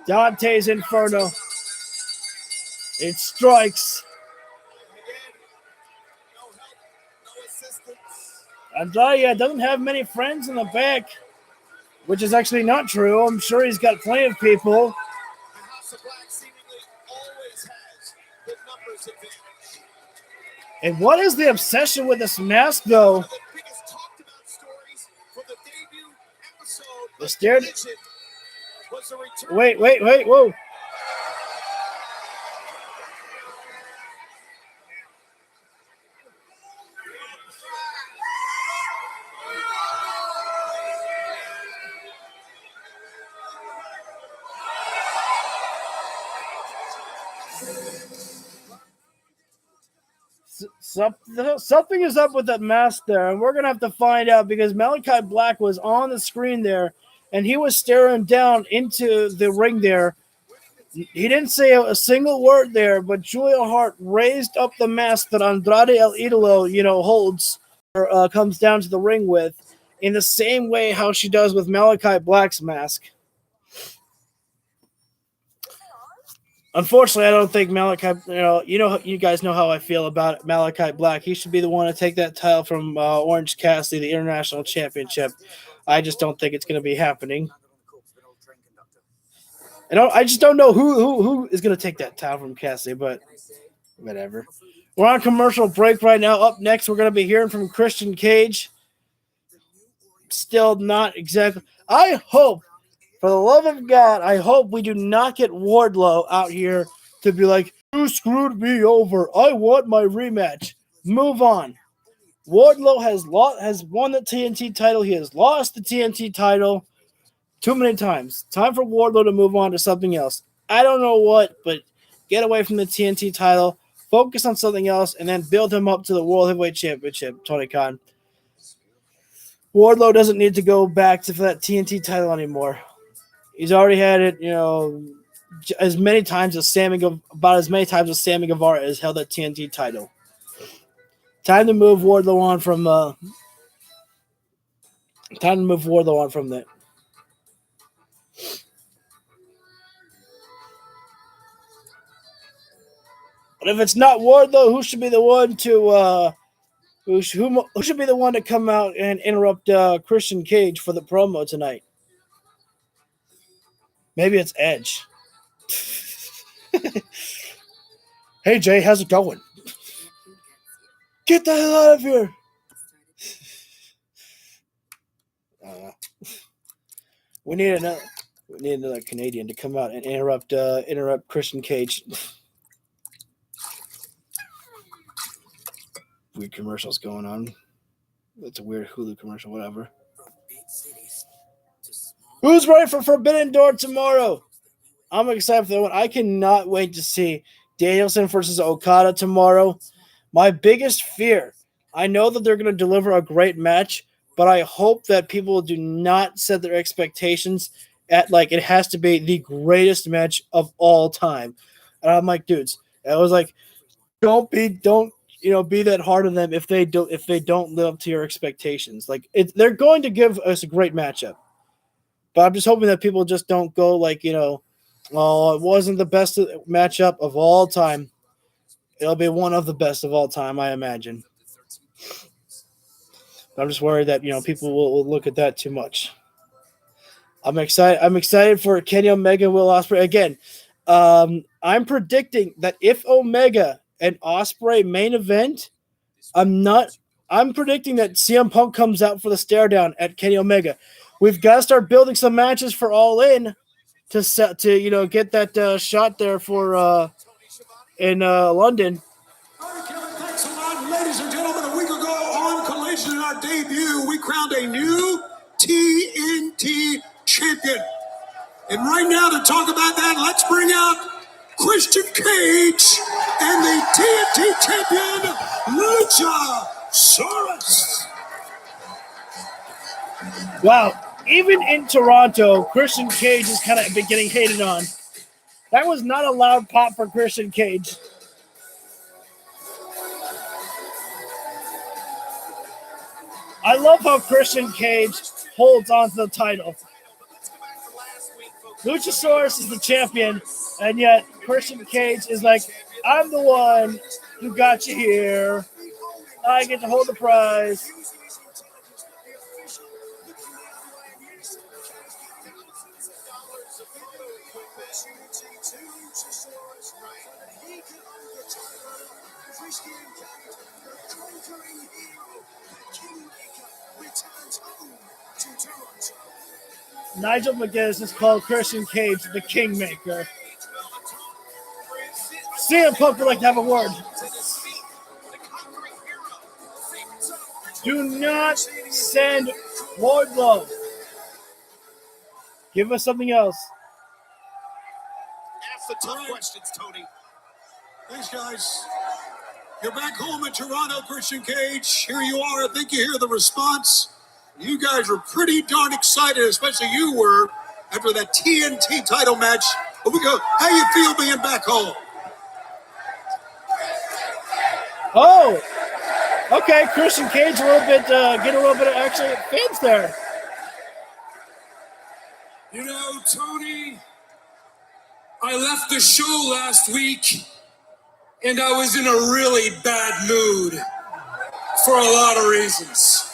Speaker 2: Dante's Inferno. It strikes. Andrade doesn't have many friends in the back, which is actually not true. I'm sure he's got plenty of people. And what is the obsession with this mask, though? The stared. Wait, whoa. Something is up with that mask there, and we're going to have to find out because Malachi Black was on the screen there, and he was staring down into the ring there. He didn't say a single word there, but Julia Hart raised up the mask that Andrade El Idolo, holds or comes down to the ring with in the same way how she does with Malachi Black's mask. Unfortunately, I don't think Malachi, you guys know how I feel about Malachi Black. He should be the one to take that title from Orange Cassidy, the International Championship. I just don't think it's going to be happening. I just don't know who is going to take that title from Cassidy, but whatever. We're on commercial break right now. Up next, we're going to be hearing from Christian Cage. Still not exactly. I hope, for the love of God, I hope we do not get Wardlow out here to be like, you screwed me over. I want my rematch. Move on. Wardlow has won the TNT title. He has lost the TNT title too many times. Time for Wardlow to move on to something else. I don't know what, but get away from the TNT title, focus on something else, and then build him up to the World Heavyweight Championship, Tony Khan. Wardlow doesn't need to go back to that TNT title anymore. He's already had it, as many times as Sammy Guevara has held that TNT title. Time to move Wardlow on from that. But if it's not Wardlow, who should be the one to who should be the one to come out and interrupt Christian Cage for the promo tonight? Maybe it's Edge. Hey Jay, how's it going? Get the hell out of here! We need another Canadian to come out and interrupt Christian Cage. Weird commercials going on. That's a weird Hulu commercial, whatever. Who's ready for Forbidden Door tomorrow? I'm excited for that one. I cannot wait to see Danielson versus Okada tomorrow. My biggest fear, I know that they're going to deliver a great match, but I hope that people do not set their expectations at like it has to be the greatest match of all time. And I'm like, dudes, I was like, don't be that hard on them if they don't live up to your expectations. Like they're going to give us a great matchup. But I'm just hoping that people just don't go like, Oh, it wasn't the best matchup of all time. It'll be one of the best of all time, I imagine. I'm just worried that people will look at that too much. I'm excited for Kenny Omega, Will Ospreay again. I'm predicting that if Omega and Ospreay main event, I'm predicting that CM Punk comes out for the stare down at Kenny Omega. We've got to start building some matches for All In to get that shot there for in London.
Speaker 1: All right, Kevin, thanks a lot. Ladies and gentlemen, a week ago on Collision, in our debut, we crowned a new TNT champion. And right now, to talk about that, let's bring out Christian Cage and the TNT champion, Luchasaurus.
Speaker 2: Wow, even in Toronto, Christian Cage is kind of been getting hated on. That was not a loud pop for Christian Cage. I love how Christian Cage holds on to the title. Luchasaurus is the champion, and yet Christian Cage is like, I'm the one who got you here. I get to hold the prize. Nigel McGuinness is called Christian Cage the Kingmaker. CM Punk would like to have a word. Do not send Wardlow. Give us something else.
Speaker 3: Ask the tough questions, Tony.
Speaker 1: Thanks, guys. You're back home in Toronto, Christian Cage. Here you are. I think you hear the response. You guys were pretty darn excited, especially you were, after that TNT title match. But we go, how you feel being back home?
Speaker 2: Oh, okay. Christian Cage a little bit, get a little bit of actually fans there.
Speaker 6: You know, Tony, I left the show last week and I was in a really bad mood for a lot of reasons.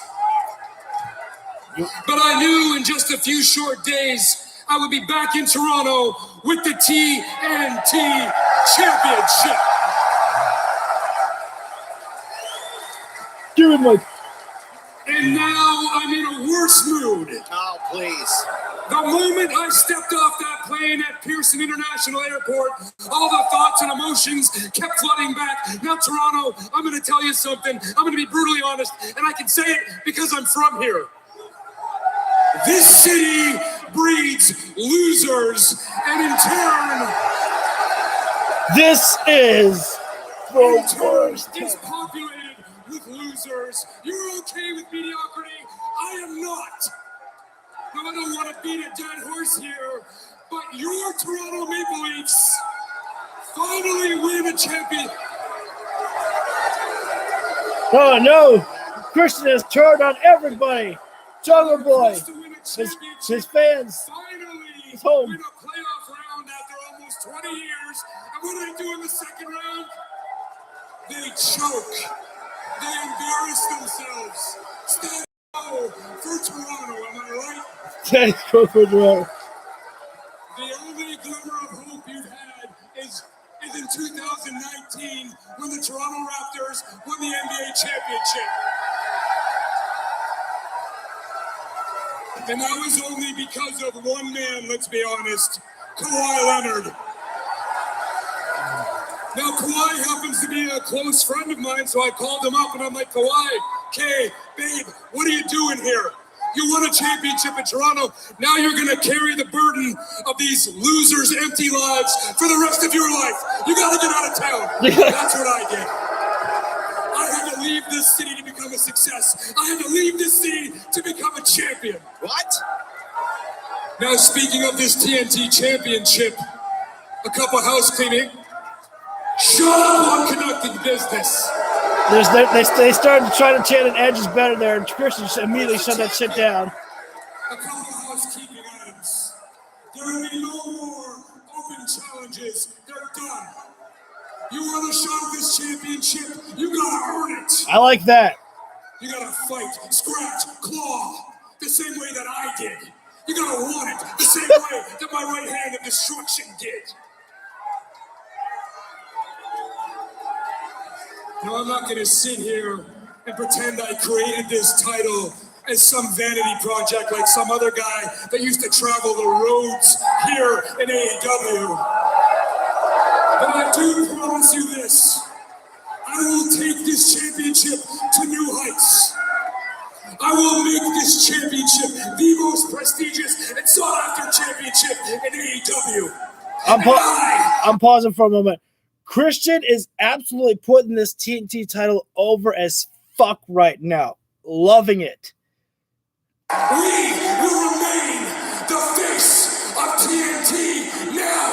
Speaker 6: But I knew in just a few short days I would be back in Toronto with the TNT Championship.
Speaker 2: Give him like.
Speaker 6: And now I'm in a worse mood.
Speaker 3: Oh, please.
Speaker 6: The moment I stepped off that plane at Pearson International Airport, all the thoughts and emotions kept flooding back. Now, Toronto, I'm going to tell you something. I'm going to be brutally honest, and I can say it because I'm from here. This city breeds losers, and in turn,
Speaker 2: This is the worst.
Speaker 6: it's populated with losers. You're okay with mediocrity? I am not. No, I don't want to beat a dead horse here, but your Toronto Maple Leafs finally win a champion.
Speaker 2: Oh no! Christian has turned on everybody. Jungle Boy, his fans,
Speaker 6: Finally
Speaker 2: his home.
Speaker 6: win a playoff round after almost 20 years. And what do they do in the second round? They choke. They embarrass themselves. Stand up for Toronto, am I right?
Speaker 2: Thanks, Coach Woodrow.
Speaker 6: The only glimmer of hope you've had is in 2019 when the Toronto Raptors won the NBA championship. And that was only because of one man, let's be honest, Kawhi Leonard. Now, Kawhi happens to be a close friend of mine, so I called him up and I'm like, Kawhi, Kay, babe, what are you doing here? You won a championship in Toronto. Now you're going to carry the burden of these losers' empty lives for the rest of your life. You got to get out of town. That's what I did. I had to leave this city to become a success. I had to leave this city to become a champion.
Speaker 3: What?
Speaker 6: Now, speaking of this TNT championship, a couple house cleaning. Shut up, I'm conducting business.
Speaker 2: They started trying to chant an Edge is better there, and Christian immediately shut that shit down.
Speaker 6: A couple housekeeping items. There will be no more open challenges, they're done. You want a shot at this championship, you gotta earn it.
Speaker 2: I like that.
Speaker 6: You gotta fight, scratch, claw, the same way that I did. You gotta want it, the same way that my right hand of destruction did. No, I'm not gonna sit here and pretend I created this title as some vanity project like some other guy that used to travel the roads here in AEW. But I do promise you this. I will take this championship to new heights. I will make this championship the most prestigious and sought-after championship in AEW.
Speaker 2: I'm pausing for a moment. Christian is absolutely putting this TNT title over as fuck right now. Loving it.
Speaker 6: We will remain the face of TNT now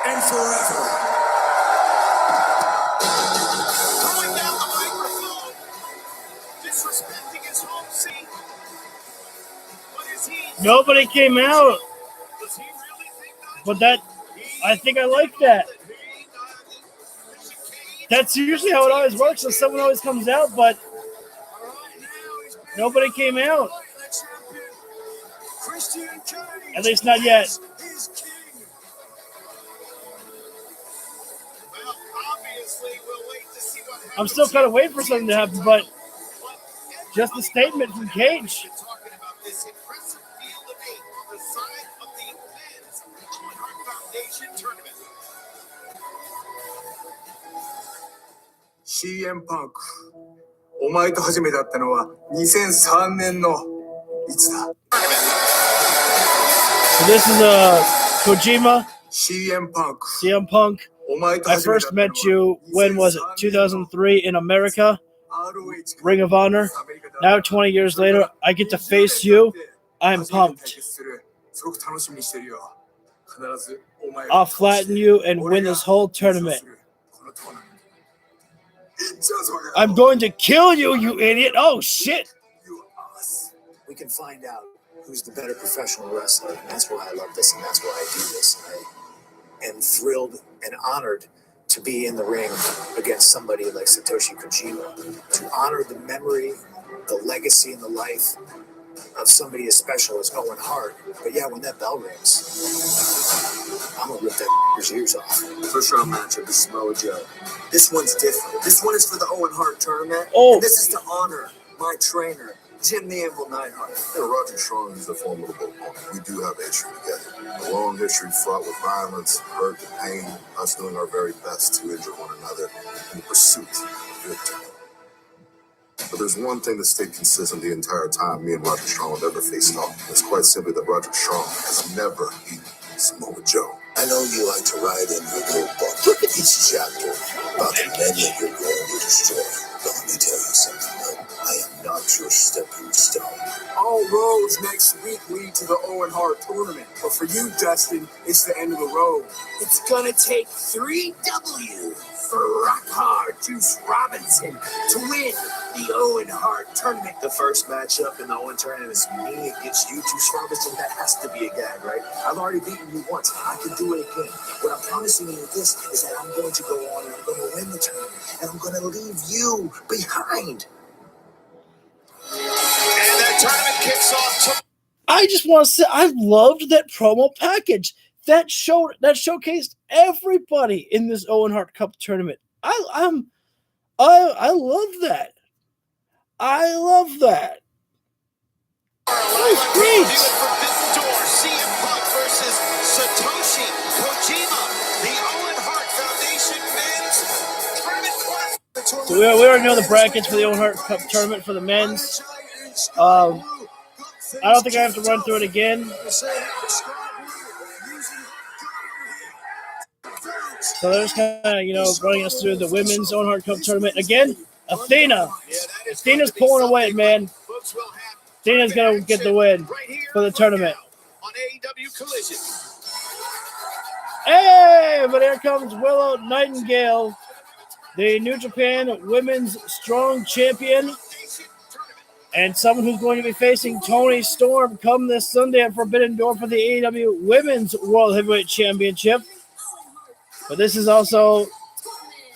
Speaker 6: and forever.
Speaker 3: Throwing down the microphone, disrespecting his home seat. But is he?
Speaker 2: Nobody came out,
Speaker 3: Does he really think that?
Speaker 2: but I think I like that. That's usually how it always works. So someone always comes out, but nobody came out. At least not yet.
Speaker 3: Well, obviously, we'll wait to see what happens.
Speaker 2: I'm still kind of waiting for something to happen, but just a statement from Cage.
Speaker 3: Talking about this impressive field of 8 on the side of the men's Owen Hart Foundation tournament.
Speaker 1: CM パンク、お前と初めて会ったのは2003年のいつだ
Speaker 2: So this is Kojima,
Speaker 1: CM パンク
Speaker 2: CM Punk.
Speaker 1: お前と
Speaker 2: I
Speaker 1: 初めて
Speaker 2: first
Speaker 1: 会っ
Speaker 2: met
Speaker 1: たの
Speaker 2: you,
Speaker 1: は
Speaker 2: when was it? 2003 in America,
Speaker 1: ROH
Speaker 2: Ring of Honor. Now 20 years later, I get to face you. I'm pumped.
Speaker 1: すごく楽しみにしてるよ。必ずお前
Speaker 2: I'll flatten you and win this whole tournament.
Speaker 1: このトーナメント
Speaker 2: I'm going to kill you, you idiot. Oh, shit.
Speaker 7: We can find out who's the better professional wrestler, and that's why I love this, and that's why I do this. I am thrilled and honored to be in the ring against somebody like Satoshi Kojima, to honor the memory, the legacy, and the life of somebody as special as Owen Hart. But yeah, when that bell rings, I'm gonna rip that ears off.
Speaker 5: First round matchup is Samoa Joe.
Speaker 7: This one's different. This one is for the Owen Hart tournament.
Speaker 2: Oh.
Speaker 7: And this is to honor my trainer, Jim the Anvil Neidhart.
Speaker 5: Roger Strong is a formidable opponent. We do have history together. A long history fraught with violence, hurt, and pain, us doing our very best to injure one another in the pursuit of victory. But there's one thing that stayed consistent the entire time me and Roger Strong have ever faced off. It's quite simply that Roger Strong has never beaten Samoa Joe.
Speaker 7: I know you like to write in your little book each chapter about the men that you're going to destroy. But let me tell you something, though. I am not your stepping stone.
Speaker 1: All roads next week lead to the Owen Hart tournament. But for you, Dustin, it's the end of the road.
Speaker 7: It's gonna take 3 W's
Speaker 1: For Rock Hard Juice Robinson to win the Owen Hart tournament.
Speaker 7: The first matchup in the Owen tournament is me against you, Juice Robinson. That has to be a gag, right? I've already beaten you once. I can do it again. What I'm promising you with this is that I'm going to go on and I'm going to win the tournament. And I'm going to leave you behind.
Speaker 3: And that tournament kicks off.
Speaker 2: I just want to say I loved that promo package. That showcased everybody in this Owen Hart Cup tournament. I love that. I love that. That was great.
Speaker 3: Forbidden Door, CM Punk versus Satoshi Kojima, the Owen Hart Foundation men's tournament class.
Speaker 2: So we already know the brackets for the Owen Hart Cup tournament for the men's. I don't think I have to run through it again. So they're just kind of, running us through the women's Owen Hart Cup tournament. Again, Athena. Athena's pulling away, man. Athena's going to get the win for the tournament.
Speaker 3: On AEW Collision.
Speaker 2: Hey, but here comes Willow Nightingale, the New Japan Women's Strong Champion, and someone who's going to be facing Toni Storm come this Sunday at Forbidden Door for the AEW Women's World Heavyweight Championship. But this is also,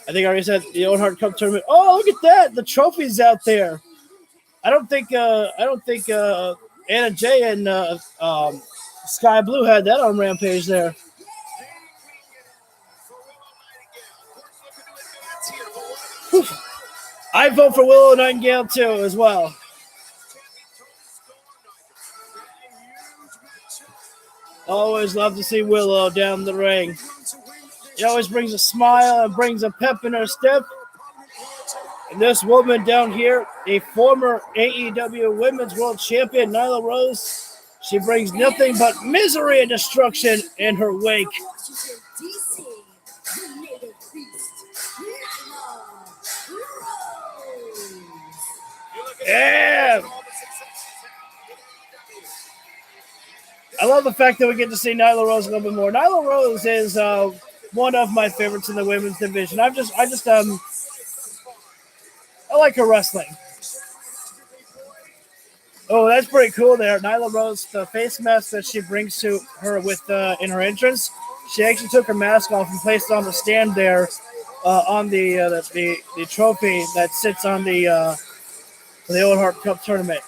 Speaker 2: I think I already said, the Old Heart Cup tournament. Oh, look at that! The trophies out there. I don't think Anna Jay and Sky Blue had that on Rampage there. Whew. I vote for Willow Nightingale too, as well. Always love to see Willow down the ring. She always brings a smile and brings a pep in her step. And this woman down here, a former AEW Women's World Champion, Nyla Rose, she brings nothing but misery and destruction in her wake. Yeah! I love the fact that we get to see Nyla Rose a little bit more. Nyla Rose is one of my favorites in the women's division. I like her wrestling. Oh, that's pretty cool there. Nyla Rose, the face mask that she brings to her with in her entrance, she actually took her mask off and placed it on the stand there on the trophy that sits on the Old Heart Cup tournament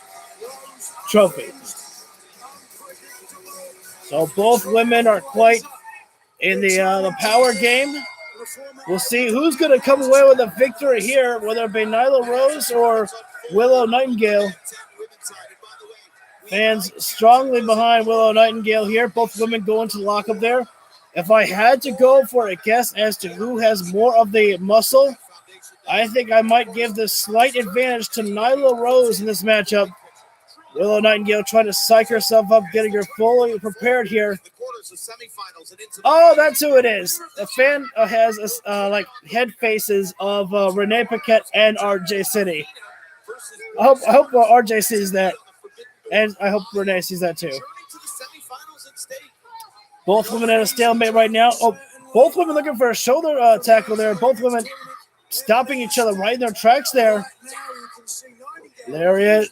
Speaker 2: trophy. So both women are quite in the power game. We'll see who's going to come away with a victory here, whether it be Nyla Rose or Willow Nightingale. Fans strongly behind Willow Nightingale here. Both women going to lock up there. If I had to go for a guess as to who has more of the muscle, I think I might give the slight advantage to Nyla Rose in this matchup. Willow Nightingale trying to psych herself up, getting her fully prepared here. Oh, that's who it is. The fan has like head faces of Renee Paquette and RJ City. I hope RJ sees that, and I hope Renee sees that too. Both women at a stalemate right now. Oh, both women looking for a shoulder tackle there. Both women stopping each other right in their tracks there. There he is.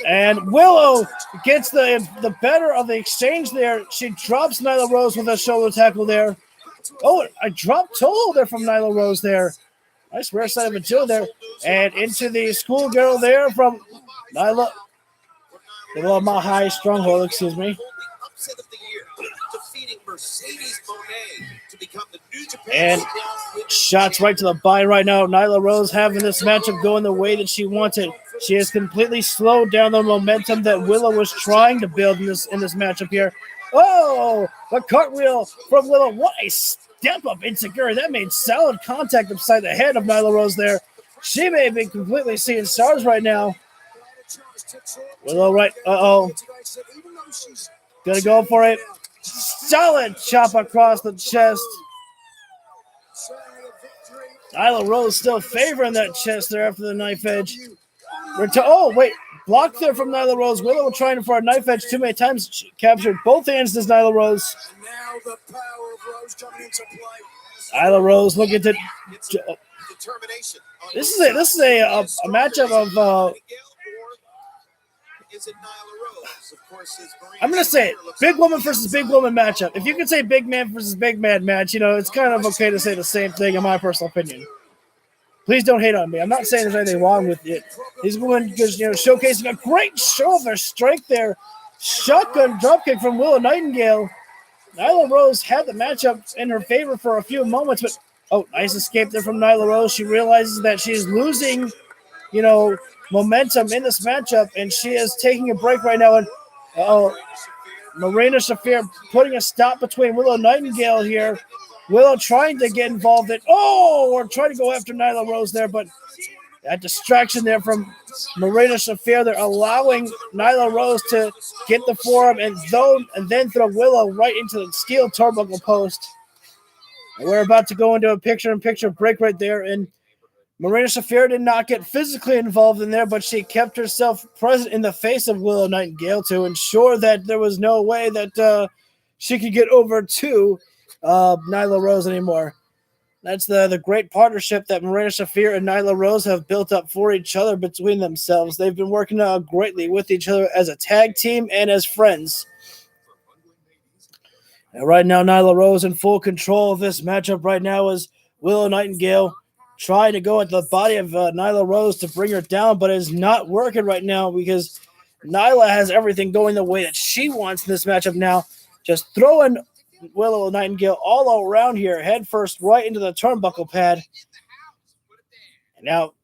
Speaker 2: And Willow gets the better of the exchange there. She drops Nyla Rose with a shoulder tackle there. Oh, a drop toe there from Nyla Rose there. Nice rare side of Agility there. And into the schoolgirl there from Nyla. The little Mahai Stronghold, excuse me. And shots right to the body right now. Nyla Rose having this matchup going the way that she wanted. She has completely slowed down the momentum that Willow was trying to build in this matchup here. Oh, the cartwheel from Willow. What a step up insecure. That made solid contact upside the head of Nyla Rose there. She may be completely seeing stars right now. Willow right. Uh-oh. Gonna go for it. Solid chop across the chest. Nyla Rose still favoring that chest there after the knife edge. Oh, wait. Blocked there from Nyla Rose. Willow trying for a knife edge too many times. She captured both hands as Nyla Rose. Nyla Rose looking to... This is a matchup of... I'm going to say it. Big woman versus big woman matchup. If you can say big man versus big man match, it's kind of okay to say the same thing in my personal opinion. Please don't hate on me. I'm not saying there's anything wrong with it. These women just, showcasing a great show of their strength there. Shotgun dropkick from Willow Nightingale. Nyla Rose had the matchup in her favor for a few moments, but nice escape there from Nyla Rose. She realizes that she's losing, momentum in this matchup, and she is taking a break right now. And Marina Shafir putting a stop between Willow Nightingale here. Willow trying to get involved in, or trying to go after Nyla Rose there, but that distraction there from Marina Shafir, they're allowing Nyla Rose to get the forearm and then throw Willow right into the steel turnbuckle post. And we're about to go into a picture-in-picture break right there, and Marina Shafir did not get physically involved in there, but she kept herself present in the face of Willow Nightingale to ensure that there was no way that she could get over to Nyla Rose anymore. That's the great partnership that Marina Shafir and Nyla Rose have built up for each other between themselves. They've been working greatly with each other as a tag team and as friends. And right now, Nyla Rose in full control of this matchup right now is Willow Nightingale trying to go at the body of Nyla Rose to bring her down, but it's not working right now because Nyla has everything going the way that she wants in this matchup now. Just throwing Willow Nightingale all around here, head first right into the turnbuckle pad. And now,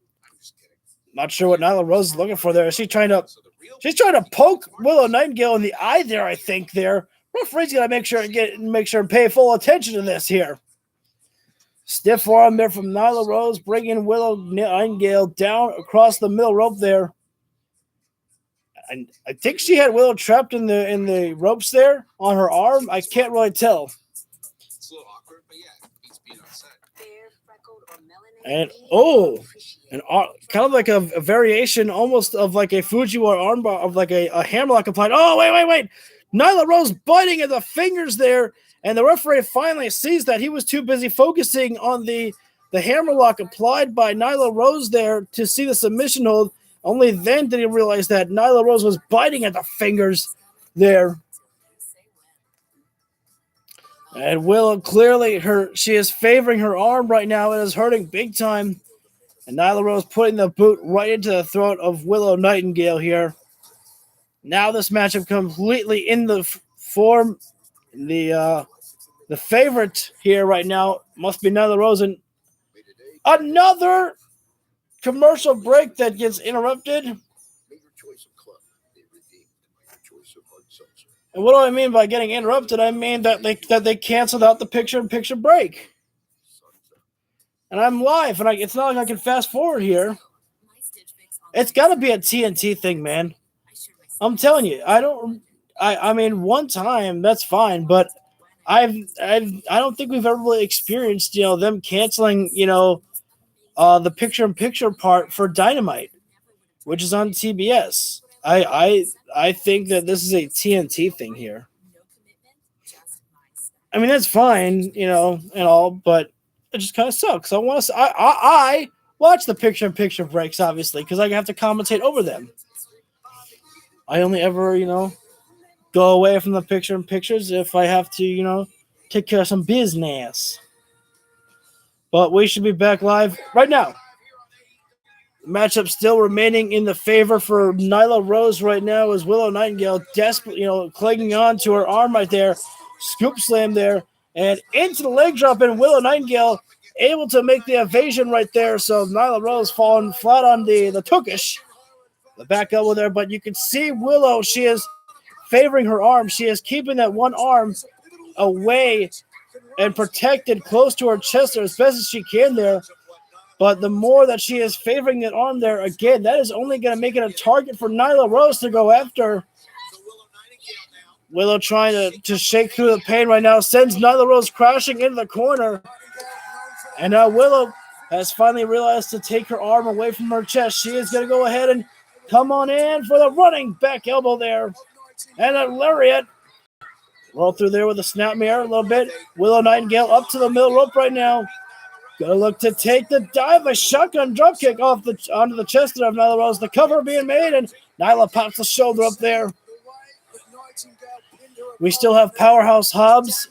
Speaker 2: not sure what Nyla Rose is looking for there. She's trying to poke Willow Nightingale in the eye there, I think there. Referee's got to make sure and pay full attention to this here. Stiff arm there from Nyla Rose, bringing Willow Nightingale down across the middle rope there. And I think she had Willow trapped in the ropes there on her arm. I can't really tell.
Speaker 3: It's a little awkward, but yeah, he's being upset.
Speaker 2: And kind of like a variation almost of like a Fujiwara armbar of like a hammerlock applied. Oh, wait. Nyla Rose biting at the fingers there. And the referee finally sees that he was too busy focusing on the hammerlock applied by Nyla Rose there to see the submission hold. Only then did he realize that Nyla Rose was biting at the fingers there. And Willow clearly she is favoring her arm right now. It is hurting big time. And Nyla Rose putting the boot right into the throat of Willow Nightingale here. Now this matchup completely in the form. The favorite here right now must be Nyla Rose. And another commercial break that gets interrupted. And what do I mean by getting interrupted? I mean that they canceled out the picture-in-picture break. And I'm live, and it's not like I can fast forward here. It's got to be a TNT thing, man. I'm telling you, I mean, one time that's fine, but I don't think we've ever really experienced, them canceling, the picture-in-picture part for Dynamite, which is on TBS. I think that this is a TNT thing here. I mean, that's fine, and all, but it just kind of sucks. I watch the picture-in-picture breaks, obviously, because I have to commentate over them. I only ever, go away from the picture-in-pictures if I have to, take care of some business. But we should be back live right now. Matchup still remaining in the favor for Nyla Rose right now as Willow Nightingale desperately, clinging on to her arm right there. Scoop slam there. And into the leg drop, and Willow Nightingale able to make the evasion right there. So Nyla Rose falling flat on the Tookish. The back elbow there. But you can see Willow, she is favoring her arm. She is keeping that one arm away and protected close to her chest as best as she can there. But the more that she is favoring that arm there, again, that is only going to make it a target for Nyla Rose to go after. Willow trying to shake through the pain right now, sends Nyla Rose crashing into the corner. And now Willow has finally realized to take her arm away from her chest. She is going to go ahead and come on in for the running back elbow there. And a lariat. Roll through there with a snap mirror a little bit. Willow Nightingale up to the middle rope right now. Gonna look to take the dive, a shotgun drop kick onto the chest of Nyla Rose. The cover being made, and Nyla pops the shoulder up there. We still have Powerhouse Hobbs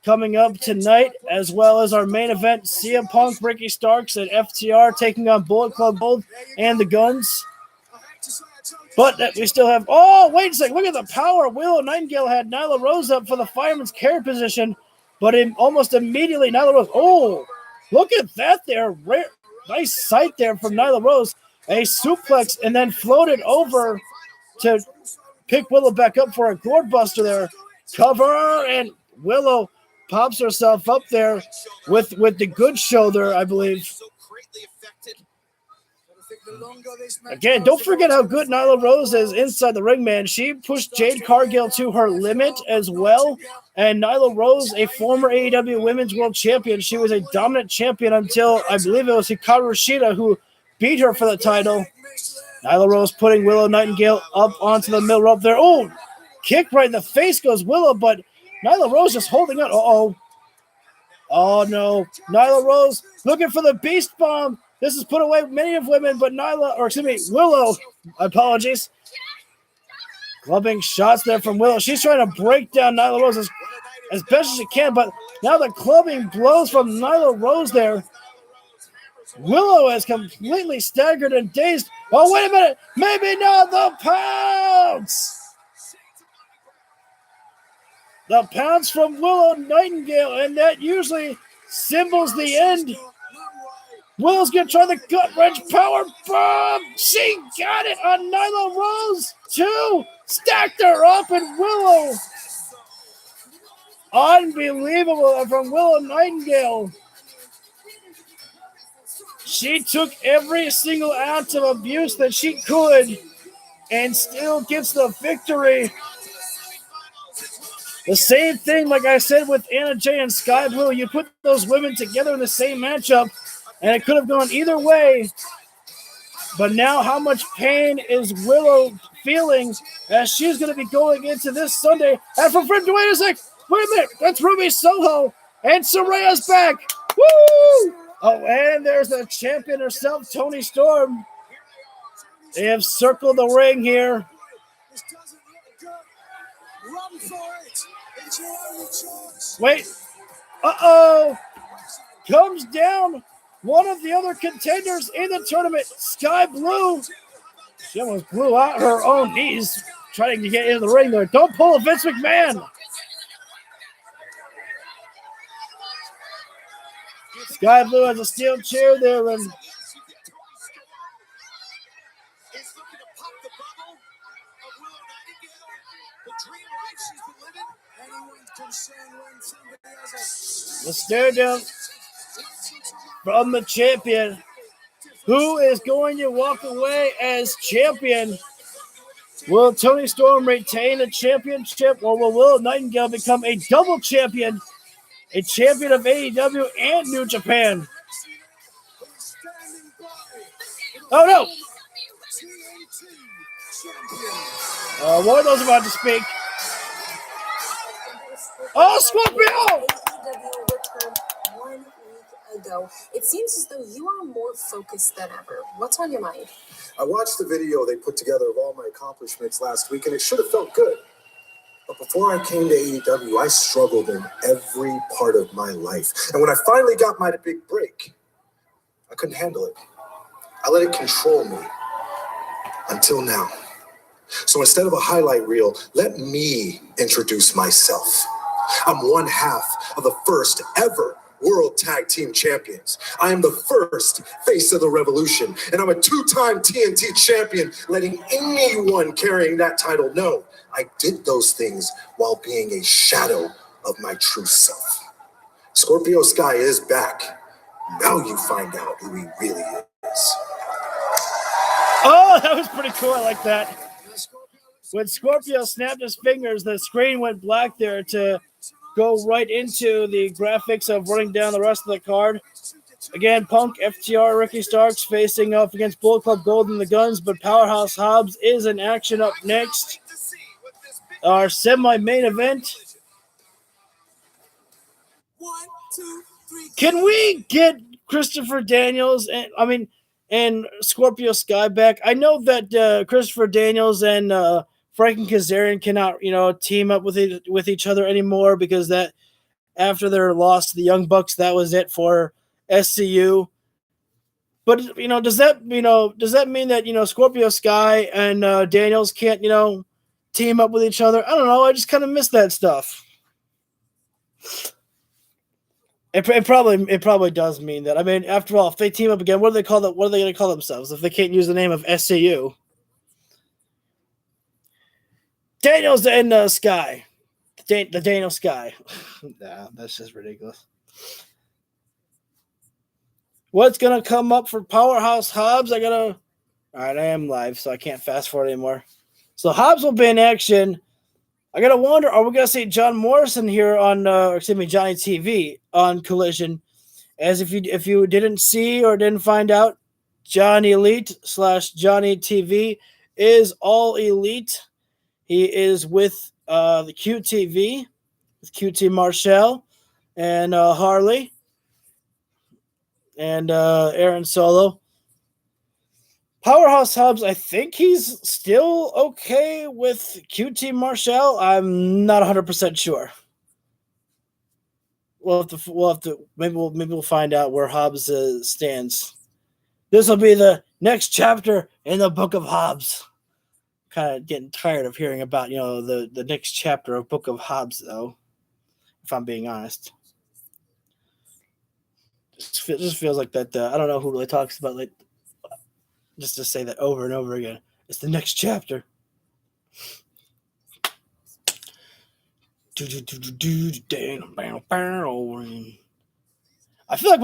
Speaker 2: coming up tonight, as well as our main event, CM Punk, Ricky Starks, and FTR taking on Bullet Club Gold and the Guns. But we still have, wait a second, look at the power. Willow Nightingale had Nyla Rose up for the fireman's carry position, but almost immediately Nyla Rose, look at that there. Nice sight there from Nyla Rose. A suplex and then floated over to pick Willow back up for a gourd buster there. Cover, and Willow pops herself up there with the good shoulder, I believe. Again, don't forget how good Nyla Rose is inside the ring, man. She pushed Jade Cargill to her limit as well. And Nyla Rose, a former AEW Women's World Champion, she was a dominant champion until, I believe it was Hikaru Shida who beat her for the title. Nyla Rose putting Willow Nightingale up onto the middle rope there. Oh, kick right in the face goes Willow, but Nyla Rose just holding on. Oh, no. Nyla Rose looking for the beast bomb. This has put away many of women, but Willow, apologies. Clubbing shots there from Willow. She's trying to break down Nyla Rose as best as she can, but now the clubbing blows from Nyla Rose there. Willow is completely staggered and dazed. Oh, wait a minute. Maybe not the pounce. The pounce from Willow Nightingale, and that usually symbols the end. Willow's going to try the gut wrench power bomb. She got it on Nyla Rose. 2. Stacked her up, and Willow. Unbelievable from Willow Nightingale. She took every single ounce of abuse that she could and still gets the victory. The same thing, like I said, with Anna Jay and Sky Blue. You put those women together in the same matchup, and it could have gone either way. But now how much pain is Willow feeling as she's going to be going into this Sunday? And from Fred, wait a minute. That's Ruby Soho. And Soraya's back. Woo! Oh, and there's the champion herself, Toni Storm. They have circled the ring here. Wait. Uh-oh. Comes down one of the other contenders in the tournament, Sky Blue. She almost blew out her own knees trying to get into the ring there. Don't pull a Vince McMahon. Sky Blue has a steel chair there, and the stare down from the champion. Who is going to walk away as champion? Will Toni Storm retain the championship, or will Willow Nightingale become a double champion? A champion of AEW and New Japan. Oh no! One of those about to speak. Oh, Scorpio!
Speaker 8: AEW returned 1 week ago. It seems as though you are more focused than ever. What's on your mind?
Speaker 9: I watched the video they put together of all my accomplishments last week, and it should have felt good. But before I came to AEW, I struggled in every part of my life. And when I finally got my big break, I couldn't handle it. I let it control me. Until now. So instead of a highlight reel, let me introduce myself. I'm one half of the first ever World Tag Team Champions. I am the first face of the revolution, and I'm a 2-time TNT champion, letting anyone carrying that title know I did those things while being a shadow of my true self. Scorpio Sky is back. Now you find out who he really is.
Speaker 2: Oh, that was pretty cool. I like that. When Scorpio snapped his fingers, the screen went black there to go right into the graphics of running down the rest of the card. Again, Punk, FTR, Ricky Starks facing off against Bullet Club Gold and the Guns, but Powerhouse Hobbs is in action up next. Our semi-main event. Can we get Christopher Daniels and Scorpio Sky back? I know that Christopher Daniels and Frank and Kazarian cannot, team up with each other anymore because that after their loss to the Young Bucks, that was it for SCU. But does that mean that Scorpio Sky and Daniels can't team up with each other? I don't know. I just kind of miss that stuff. It probably does mean that. I mean, after all, if they team up again, what are they going to call themselves if they can't use the name of SCU? Daniels and Sky. The Daniel Sky. Nah, that's just ridiculous. What's going to come up for Powerhouse Hobbs? All right, I am live, so I can't fast forward anymore. So Hobbs will be in action. I got to wonder, are we going to see John Morrison here on, Johnny TV on Collision? As if you didn't see or didn't find out, Johnny Elite / Johnny TV is All Elite. He is with the QTV, with QT Marshall and Harley and Aaron Solo. Powerhouse Hobbs, I think he's still okay with QT Marshall. I'm not 100% sure. We'll have to maybe we'll find out where Hobbs stands. This will be the next chapter in the Book of Hobbs. Kind of getting tired of hearing about the next chapter of Book of Hobbs, though. If I'm being honest, it just feels like that. I don't know who really talks about like just to say that over and over again. It's the next chapter. I feel like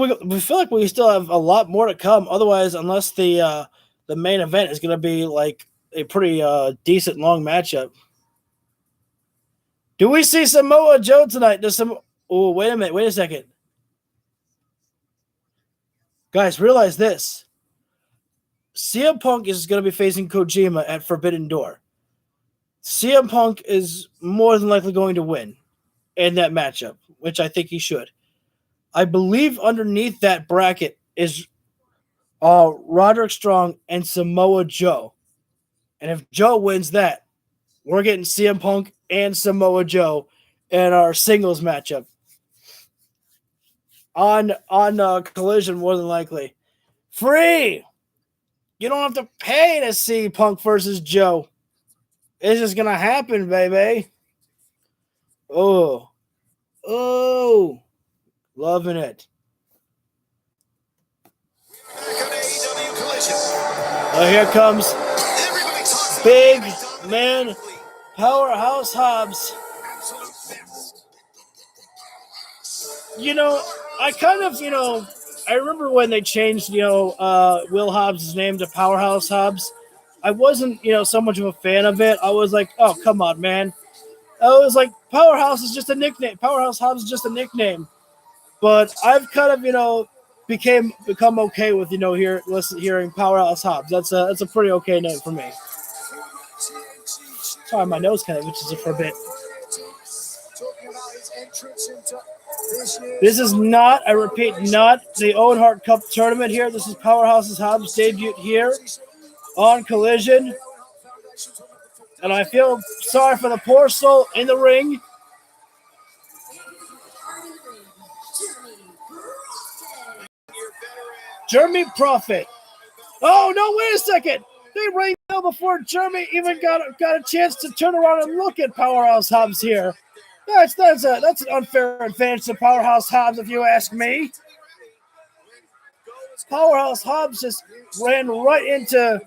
Speaker 2: we still have a lot more to come. Otherwise, unless the main event is going to be like a pretty decent long matchup. Do we see Samoa Joe tonight? Oh, wait a minute. Wait a second. Guys, realize this. CM Punk is going to be facing Kojima at Forbidden Door. CM Punk is more than likely going to win in that matchup, which I think he should. I believe underneath that bracket is Roderick Strong and Samoa Joe. And if Joe wins that, we're getting CM Punk and Samoa Joe in our singles matchup on Collision, more than likely. Free! You don't have to pay to see Punk versus Joe. It's just going to happen, baby. Oh, loving it. Here comes Big Man Powerhouse Hobbs. I kind of, I remember when they changed, Will Hobbs' name to Powerhouse Hobbs. I wasn't, so much of a fan of it. I was like, oh, come on, man. I was like, Powerhouse is just a nickname. Powerhouse Hobbs is just a nickname. But I've kind of, become okay with, hearing Powerhouse Hobbs. That's a pretty okay name for me. Sorry, my nose kind of itches for a bit. This is not, I repeat, not the Owen Hart Cup tournament here. This is Powerhouse Hobbs' debut here on Collision. And I feel sorry for the poor soul in the ring. Jeremy Prophet. Oh, no, wait a second. They rang bell before Jeremy even got a chance to turn around and look at Powerhouse Hobbs here. That's an unfair advantage to Powerhouse Hobbs, if you ask me. Powerhouse Hobbs just ran right into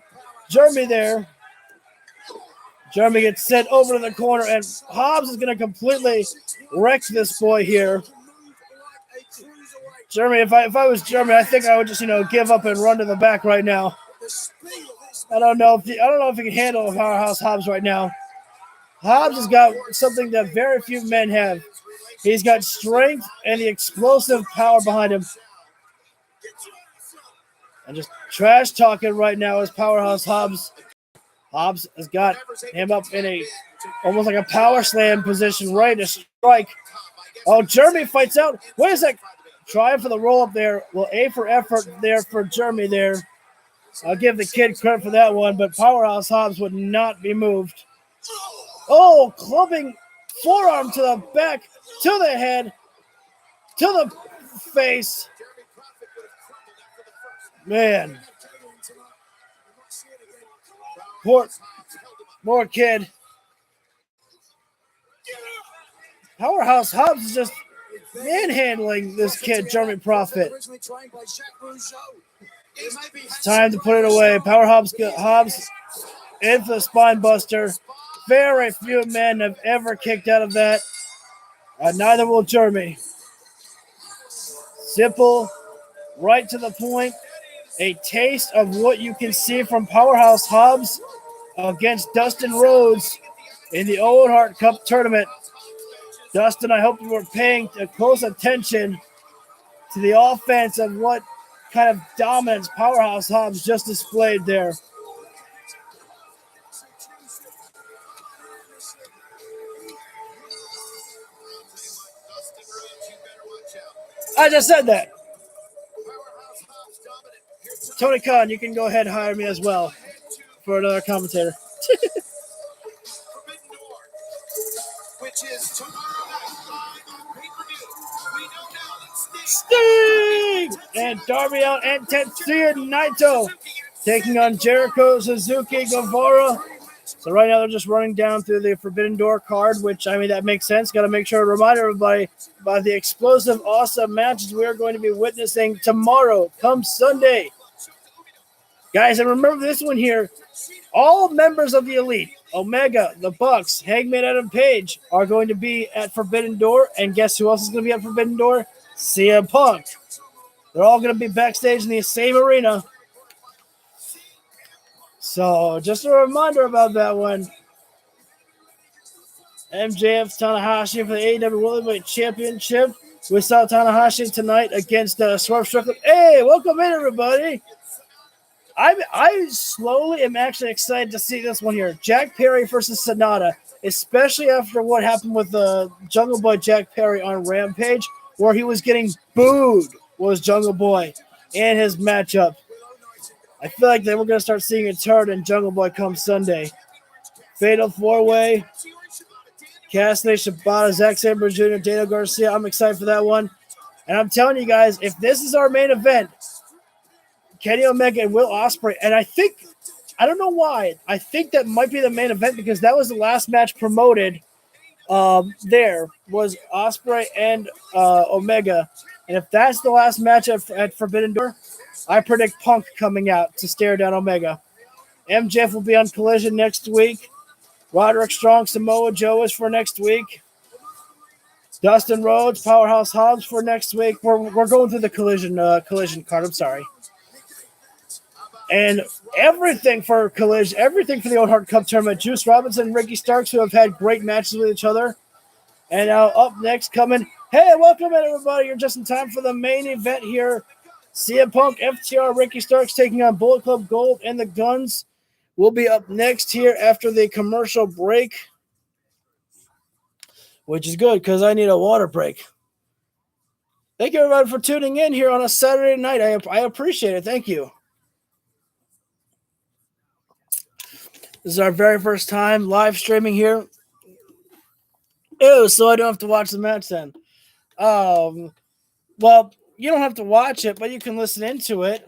Speaker 2: Jeremy there. Jeremy gets sent over to the corner, and Hobbs is going to completely wreck this boy here. Jeremy, if I was Jeremy, I think I would just give up and run to the back right now. I don't know if he can handle Powerhouse Hobbs right now. Hobbs has got something that very few men have. He's got strength and the explosive power behind him. And just trash talking right now is Powerhouse Hobbs. Hobbs has got him up in almost like a power slam position, ready to strike. Oh, Jeremy fights out. Wait a sec. Trying for the roll up there. Well, A for effort there for Jeremy there. I'll give the kid credit for that one, but Powerhouse Hobbs would not be moved. Oh, clubbing forearm to the back, to the head, to the face. Man. Poor kid. Powerhouse Hobbs is just manhandling this kid, Jeremy Prophet. It's time to put it away. Powerhouse Hobbs in for the spine buster. Very few men have ever kicked out of that. Neither will Jeremy. Simple, right to the point. A taste of what you can see from Powerhouse Hobbs against Dustin Rhodes in the Owen Hart Cup tournament. Dustin, I hope you were paying close attention to the offense of what kind of dominance Powerhouse Hobbs just displayed there. I just said that. Tony Khan, you can go ahead and hire me as well for another commentator.
Speaker 3: Forbidden Door, which is tomorrow night live on pay-per-view. We know now that
Speaker 2: Sting and Darby out and Tetsuya Naito taking on Jericho, Suzuki, Guevara. So right now they're just running down through the Forbidden Door card, which, I mean, that makes sense. Got to make sure to remind everybody about the explosive, awesome matches we are going to be witnessing tomorrow, come Sunday. Guys, and remember this one here. All members of the Elite, Omega, the Bucks, Hangman Adam Page, are going to be at Forbidden Door. And guess who else is going to be at Forbidden Door? CM Punk. They're all going to be backstage in the same arena. So just a reminder about that one. MJF Tanahashi for the AEW World Heavyweight Championship. We saw Tanahashi tonight against Swerve Strickland. Hey, welcome in, everybody. I slowly am actually excited to see this one here. Jack Perry versus Sonata, especially after what happened with Jungle Boy Jack Perry on Rampage, where he was getting booed, was Jungle Boy in his matchup. I feel like they were going to start seeing a turn in Jungle Boy come Sunday. Fatal 4-Way, Cassidy, Shibata, Zack Sabre Jr., Daniel Garcia. I'm excited for that one. And I'm telling you guys, if this is our main event, Kenny Omega and Will Ospreay, and I don't know why, I think that might be the main event because that was the last match promoted there was Ospreay and Omega. And if that's the last match at Forbidden Door, I predict Punk coming out to stare down Omega. MJF will be on Collision next week. Roderick Strong, Samoa Joe is for next week. Dustin Rhodes, Powerhouse Hobbs for next week. We're going through the collision card. I'm sorry. And everything for Collision, everything for the Old Heart Cup tournament. Juice Robinson and Ricky Starks, who have had great matches with each other. And now up next coming, hey, welcome in, everybody. You're just in time for the main event here. CM Punk, FTR, Ricky Starks taking on Bullet Club Gold and the Guns. Will be up next here after the commercial break, which is good because I need a water break. Thank you, everybody, for tuning in here on a Saturday night. I appreciate it. Thank you. This is our very first time live streaming here. So I don't have to watch the match then. Well, you don't have to watch it, but you can listen into it.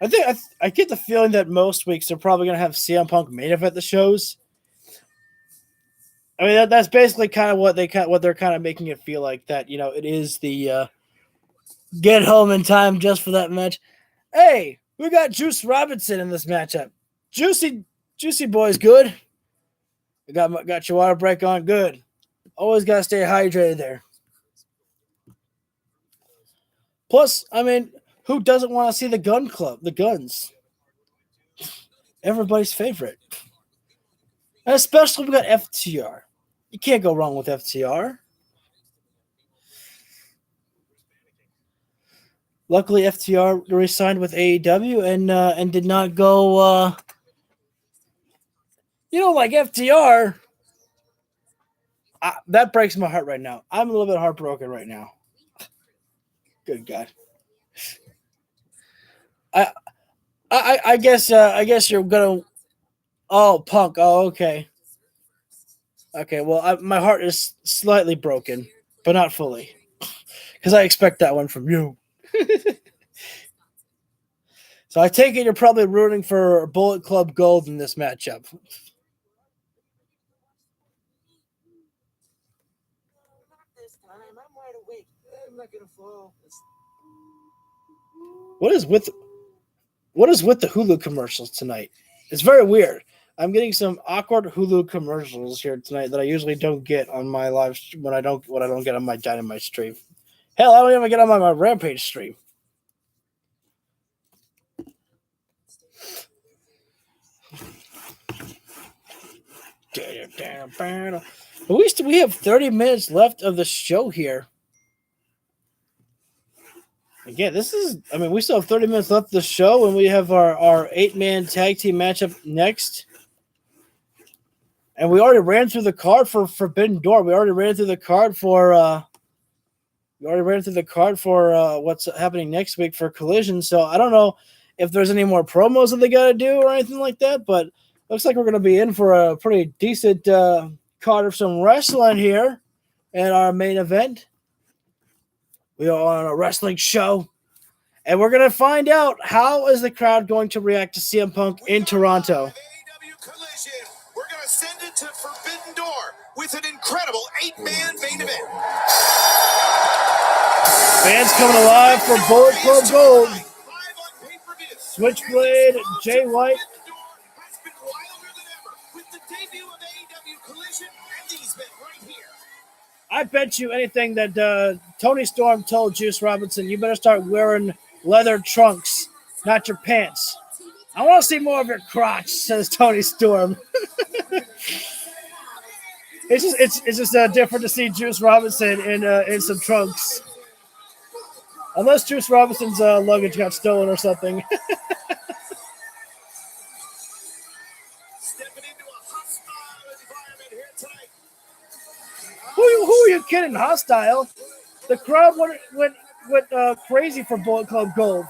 Speaker 2: I get the feeling that most weeks they're probably going to have CM Punk main event the shows. I mean, that's basically kind of what they're kind of making it feel like, that, you know, it is the get home in time just for that match. Hey, we got Juice Robinson in this matchup. Juicy boy's good. You got your water break on, good. Always got to stay hydrated there. Plus, I mean, who doesn't want to see the Gun Club, the Guns? Everybody's favorite. And especially we got FTR. You can't go wrong with FTR. Luckily, FTR re-signed with AEW and did not go. Like FTR. That breaks my heart right now. I'm a little bit heartbroken right now. Good God. I guess you're gonna. Oh, Punk. Oh, okay. Okay. Well, my heart is slightly broken, but not fully, because I expect that one from you. So I take it you're probably rooting for Bullet Club Gold in this matchup. What is with the Hulu commercials tonight? It's very weird. I'm getting some awkward Hulu commercials here tonight that I usually don't get on my live when I don't get on my Dynamite stream. Hell, I don't even get on my Rampage stream. We have 30 minutes left of the show here. Again, we still have 30 minutes left of the show, and we have our 8-man tag team matchup next. And we already ran through the card for Forbidden Door. We already ran through the card for we already ran through the card for what's happening next week for Collision. So I don't know if there's any more promos that they got to do or anything like that, but looks like we're going to be in for a pretty decent card of some wrestling here at our main event. We are on a wrestling show, and we're going to find out how is the crowd going to react to CM Punk in Toronto.
Speaker 3: AEW Collision. We're going to send it to Forbidden Door with an incredible 8-man main event.
Speaker 2: Fans coming alive for Bullet Club Gold. Switchblade, Jay White.
Speaker 3: Has been wilder than ever with the debut of AEW Collision and these men right here.
Speaker 2: I bet you anything that Tony Storm told Juice Robinson, you better start wearing leather trunks, not your pants. I want to see more of your crotch, says Tony Storm. It's just different to see Juice Robinson in some trunks. Unless Juice Robinson's luggage got stolen or something.
Speaker 3: Stepping into a hostile environment here tonight.
Speaker 2: Who are you kidding? Hostile? The crowd went crazy for Bullet Club Gold.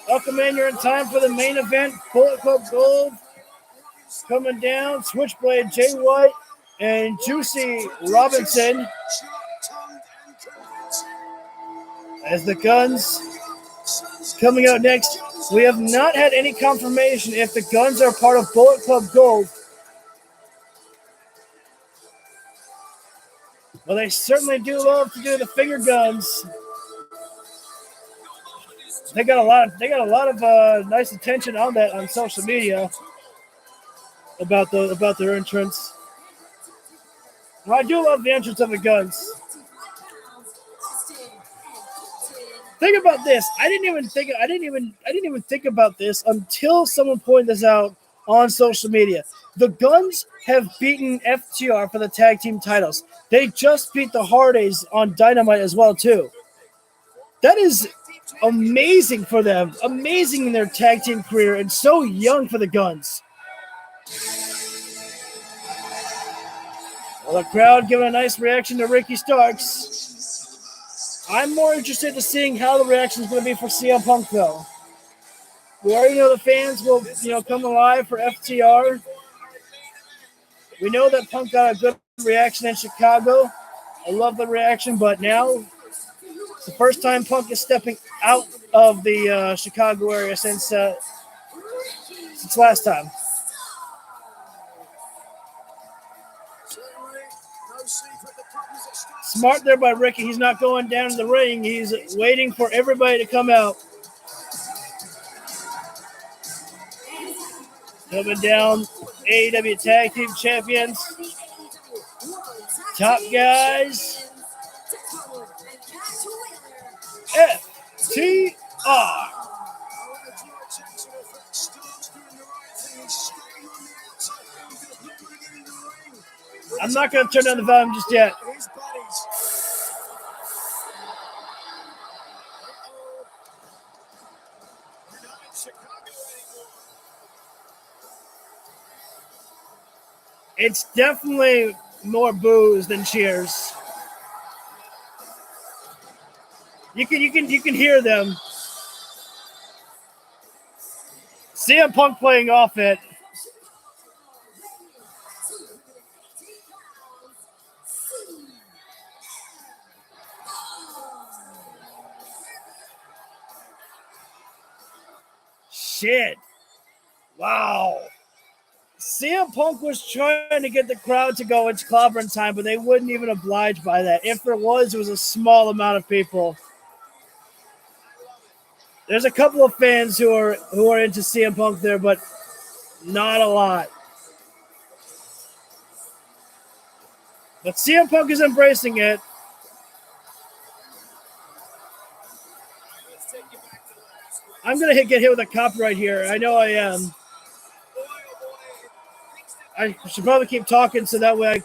Speaker 2: Welcome in, you're in time for the main event. Bullet Club Gold coming down. Switchblade, Jay White, and Juicy Robinson. As the Guns coming out next. We have not had any confirmation if the Guns are part of Bullet Club Gold. Well, they certainly do love to do the finger guns. They got a lot of nice attention on that on social media about their entrance. Well, I do love the entrance of the Guns. Think about this. I didn't even think about this until someone pointed this out on social media. The Guns have beaten FTR for the tag team titles. They just beat the Hardays on Dynamite as well too. That is amazing for them. Amazing in their tag team career and so young for the Guns. Well, the crowd giving a nice reaction to Ricky Starks. I'm more interested in seeing how the reaction is going to be for CM Punk, though. We already know the fans will, come alive for FTR. We know that Punk got a good reaction in Chicago. I love the reaction, but now it's the first time Punk is stepping out of the Chicago area since last time. Smart there by Ricky. He's not going down to the ring. He's waiting for everybody to come out. Coming down, AEW Tag Team Champions. Top guys. FTR. I'm not going to turn down the volume just yet. It's definitely more boos than cheers. You can hear them. CM Punk playing off it. Shit. Wow. CM Punk was trying to get the crowd to go into clobbering time, but they wouldn't even oblige by that. If there was, it was a small amount of people. There's a couple of fans who are into CM Punk there, but not a lot. But CM Punk is embracing it. I'm going to get hit with a copyright here. I know I am. I should probably keep talking so that way I,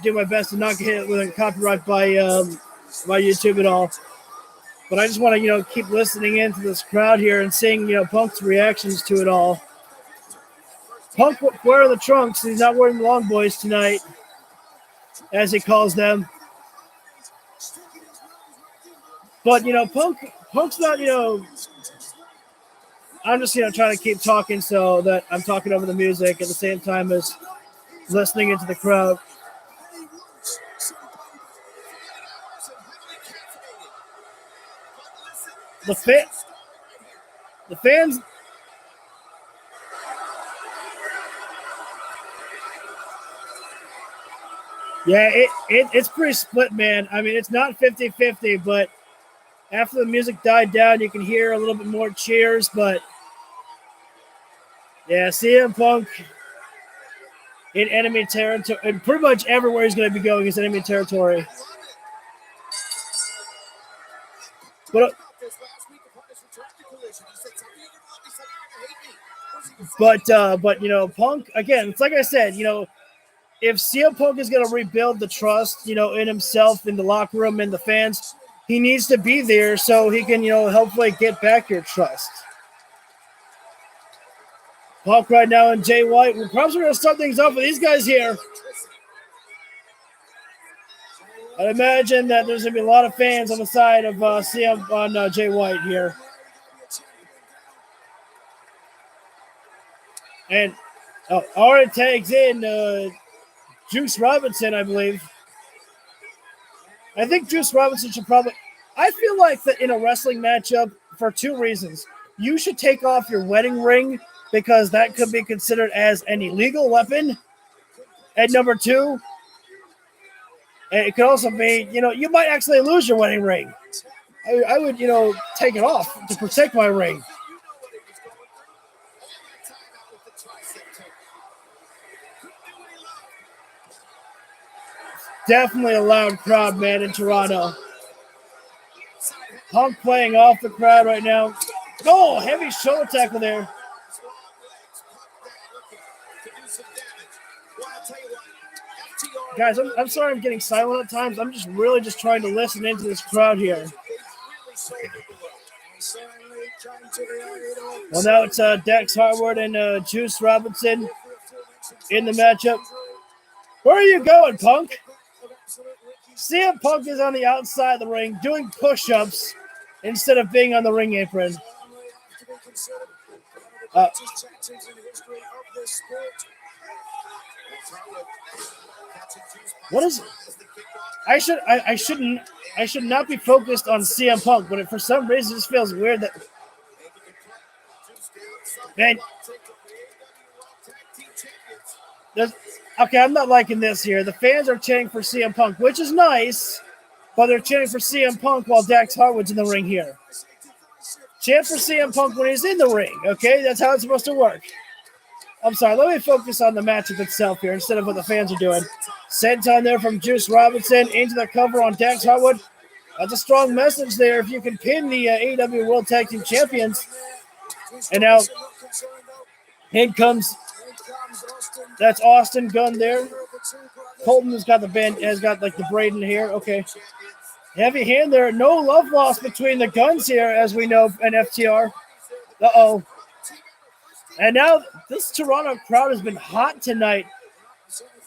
Speaker 2: do my best to not get hit with a copyright by YouTube at all. But I just want to, keep listening into this crowd here and seeing, Punk's reactions to it all. Punk wearing the trunks. He's not wearing the long boys tonight, as he calls them. But, Punk's not, I'm just, trying to keep talking so that I'm talking over the music at the same time as listening into the crowd. The fans. Yeah, it's pretty split, man. I mean, it's not 50-50, but after the music died down, you can hear a little bit more cheers. But yeah, CM Punk in enemy territory, and pretty much everywhere he's going to be going is enemy territory. But Punk again. It's like I said, if CM Punk is going to rebuild the trust, in himself, in the locker room, in the fans, he needs to be there so he can, hopefully get back your trust. Punk right now and Jay White. We're probably going to start things off with these guys here. I'd imagine that there's going to be a lot of fans on the side of CM on Jay White here. And already tags in Juice Robinson, I believe. I think Juice Robinson should probably... I feel like that in a wrestling matchup, for two reasons. You should take off your wedding ring because that could be considered as an illegal weapon. And number two, it could also be, you might actually lose your wedding ring. I would, take it off to protect my ring. Definitely a loud crowd, man, in Toronto. Punk playing off the crowd right now. Oh, heavy shoulder tackle there. Guys, I'm sorry I'm getting silent at times. I'm just really trying to listen into this crowd here. Well, now it's Dax Harwood and Juice Robinson in the matchup. Where are you going, Punk? CM Punk is on the outside of the ring doing push-ups instead of being on the ring apron. What is it? I should not be focused on CM Punk, but for some reason it just feels weird that man. Okay, I'm not liking this here. The fans are chanting for CM Punk, which is nice, but they're chanting for CM Punk while Dax Harwood's in the ring here. Chant for CM Punk when he's in the ring, okay? That's how it's supposed to work. I'm sorry, let me focus on the matchup itself here instead of what the fans are doing. Senton there from Juice Robinson into the cover on Dax Harwood. That's a strong message there if you can pin the AEW World Tag Team Champions. And now, in comes... That's Austin Gunn there. Colton has got the braid in here. Okay. Heavy hand there. No love lost between the Guns here, as we know, and FTR. Uh-oh. And now this Toronto crowd has been hot tonight.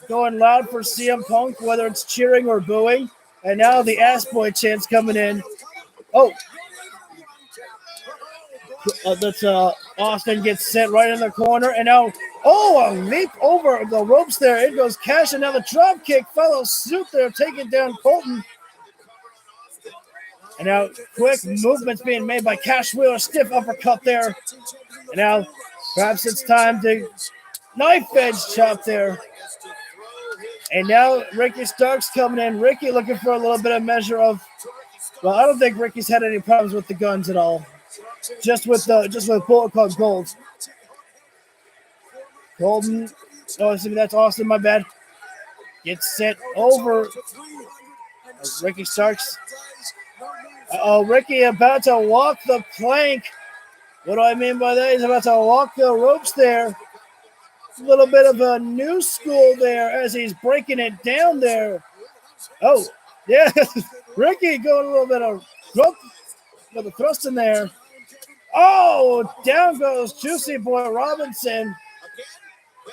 Speaker 2: Going loud for CM Punk, whether it's cheering or booing. And now the ass boy chant's coming in. Oh. That's Austin gets sent right in the corner. And now... Oh, a leap over the ropes there. It goes Cash, and now the drop kick follows suit there, taking down Colton. And now quick movements being made by Cash Wheeler. Stiff uppercut there. And now perhaps it's time to knife edge chop there. And now Ricky Starks coming in. Ricky looking for a little bit of measure of... Well, I don't think Ricky's had any problems with the Guns at all. Just with Bullet Club Gold. Golden, that's Austin, my bad. Gets sent over. Ricky Starks. Ricky about to walk the plank. What do I mean by that? He's about to walk the ropes there. A little bit of a new school there as he's breaking it down there. Oh, yeah. Ricky going a little bit of with a thrust in there. Oh, down goes Juicy Boy Robinson.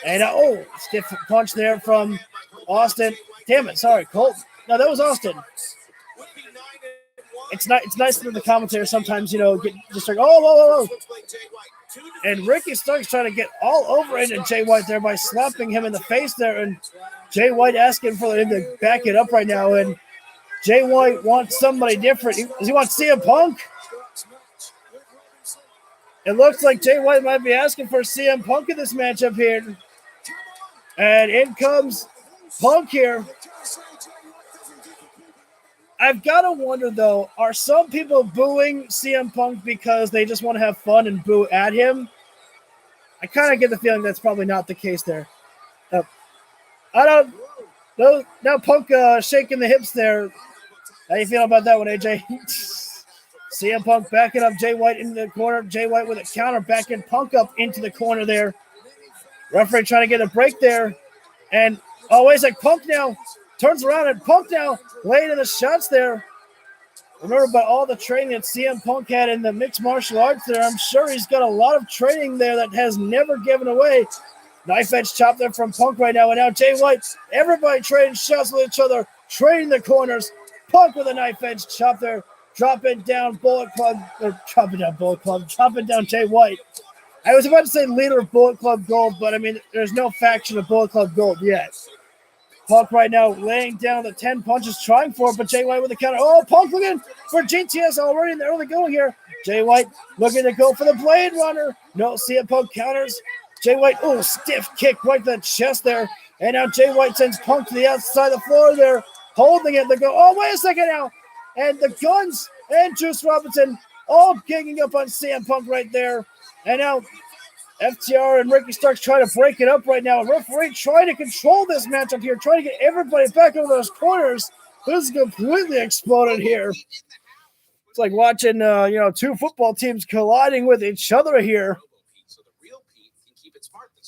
Speaker 2: And stiff punch there from Austin. Damn it, sorry, Colt. No, that was Austin. It's nice for the commentator sometimes, get just like, whoa. And Ricky Starks trying to get all over into Jay White there by slapping him in the face there, and Jay White asking for him to back it up right now. And Jay White wants somebody different. He wants CM Punk. It looks like Jay White might be asking for CM Punk in this matchup here. And in comes Punk here. I've got to wonder, though, are some people booing CM Punk because they just want to have fun and boo at him? I kind of get the feeling that's probably not the case there. I don't know. Now Punk shaking the hips there. How you feel about that one, AJ? CM Punk backing up Jay White into the corner. Jay White with a counter, backing Punk up into the corner there. Referee trying to get a break there. And, wait a sec, Punk now turns around, and Punk now laying in the shots there. Remember about all the training that CM Punk had in the mixed martial arts there. I'm sure he's got a lot of training there that has never given away. Knife edge chop there from Punk right now. And now Jay White, everybody trading shots with each other, trading the corners. Punk with a knife edge chop there. Dropping down Jay White. I was about to say leader of Bullet Club Gold, but I mean, there's no faction of Bullet Club Gold yet. Punk right now laying down the 10 punches, trying for it, but Jay White with the counter. Punk looking for GTS already in the early going here. Jay White looking to go for the Blade Runner. No, CM Punk counters. Jay White, stiff kick right to the chest there. And now Jay White sends Punk to the outside of the floor there, holding it. They go, wait a second now. And the Guns and Juice Robinson all ganging up on CM Punk right there. And now FTR and Ricky Starks trying to break it up right now. A referee trying to control this matchup here, trying to get everybody back over those corners. This is completely exploded here. It's like watching, two football teams colliding with each other here.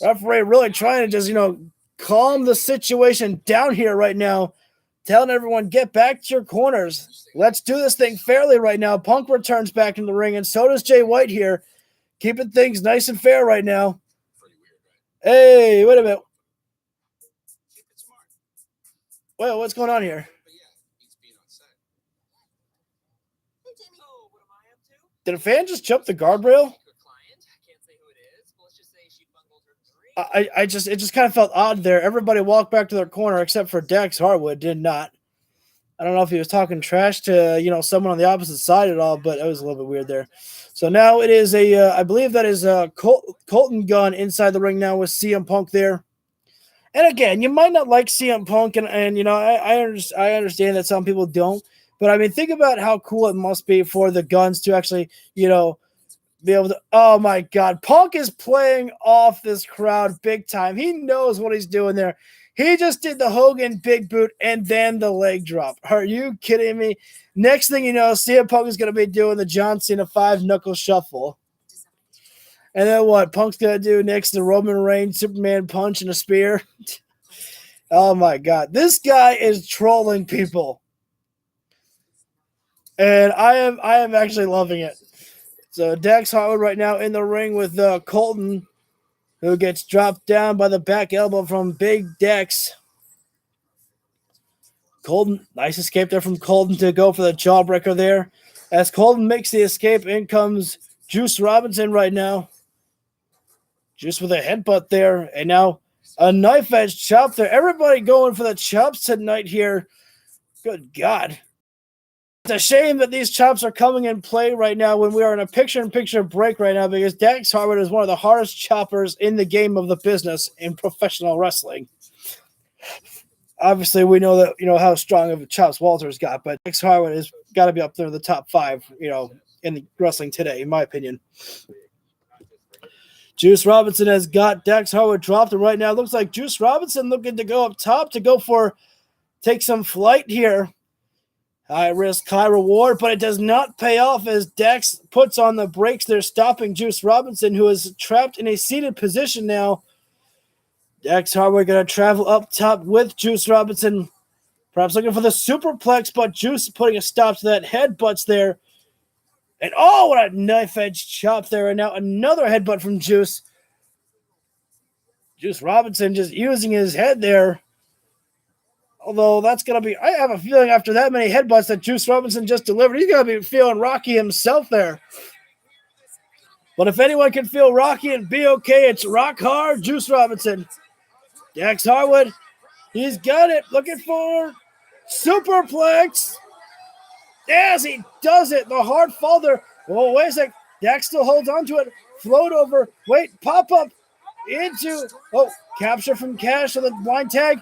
Speaker 2: Referee really trying to just, calm the situation down here right now. Telling everyone, get back to your corners. Let's do this thing fairly right now. Punk returns back in the ring, and so does Jay White here. Keeping things nice and fair right now. Hey, wait a minute. Well, what's going on here? Did a fan just jump the guardrail? It just kind of felt odd there. Everybody walked back to their corner except for Dax Harwood did not. I don't know if he was talking trash to, someone on the opposite side at all, but it was a little bit weird there. So now it is I believe that is Colton Gunn inside the ring now with CM Punk there. And again, you might not like CM Punk, and I understand that some people don't, but I mean, think about how cool it must be for the Guns to actually, be able to. Oh my God, Punk is playing off this crowd big time. He knows what he's doing there. He just did the Hogan big boot and then the leg drop. Are you kidding me? Next thing you know, CM Punk is going to be doing the John Cena 5-knuckle shuffle. And then what? Punk's going to do next the Roman Reigns Superman punch and a spear. Oh my God. This guy is trolling people. And I am actually loving it. So Dax Harwood right now in the ring with Colton, who gets dropped down by the back elbow from Big Dex. Colton, nice escape there from Colton to go for the jawbreaker there. As Colton makes the escape, in comes Juice Robinson right now. Juice with a headbutt there. And now a knife edge chop there. Everybody going for the chops tonight here. Good God. It's a shame that these chops are coming in play right now when we are in a picture-in-picture break right now, because Dax Harwood is one of the hardest choppers in the game of the business in professional wrestling. Obviously, we know that, how strong of chops Walter's got, but Dax Harwood has got to be up there in the top 5, in the wrestling today, in my opinion. Juice Robinson has got Dax Harwood dropped, and right now it looks like Juice Robinson looking to go up top to take some flight here. High risk, high reward, but it does not pay off as Dax puts on the brakes there, stopping Juice Robinson, who is trapped in a seated position now. Dax Harwood going to travel up top with Juice Robinson, perhaps looking for the superplex, but Juice putting a stop to that. Headbutts there. And what a knife edge chop there. And now another headbutt from Juice. Juice Robinson just using his head there. Although that's going to be, I have a feeling after that many headbutts that Juice Robinson just delivered, he's going to be feeling Rocky himself there. But if anyone can feel Rocky and be okay, it's Rock Hard Juice Robinson. Dax Harwood, he's got it. Looking for superplex. Yes, he does it. The hard fall there. Oh, wait a sec. Dax still holds on to it. Float over. Wait, pop up into. Oh, capture from Cash on the blind tag.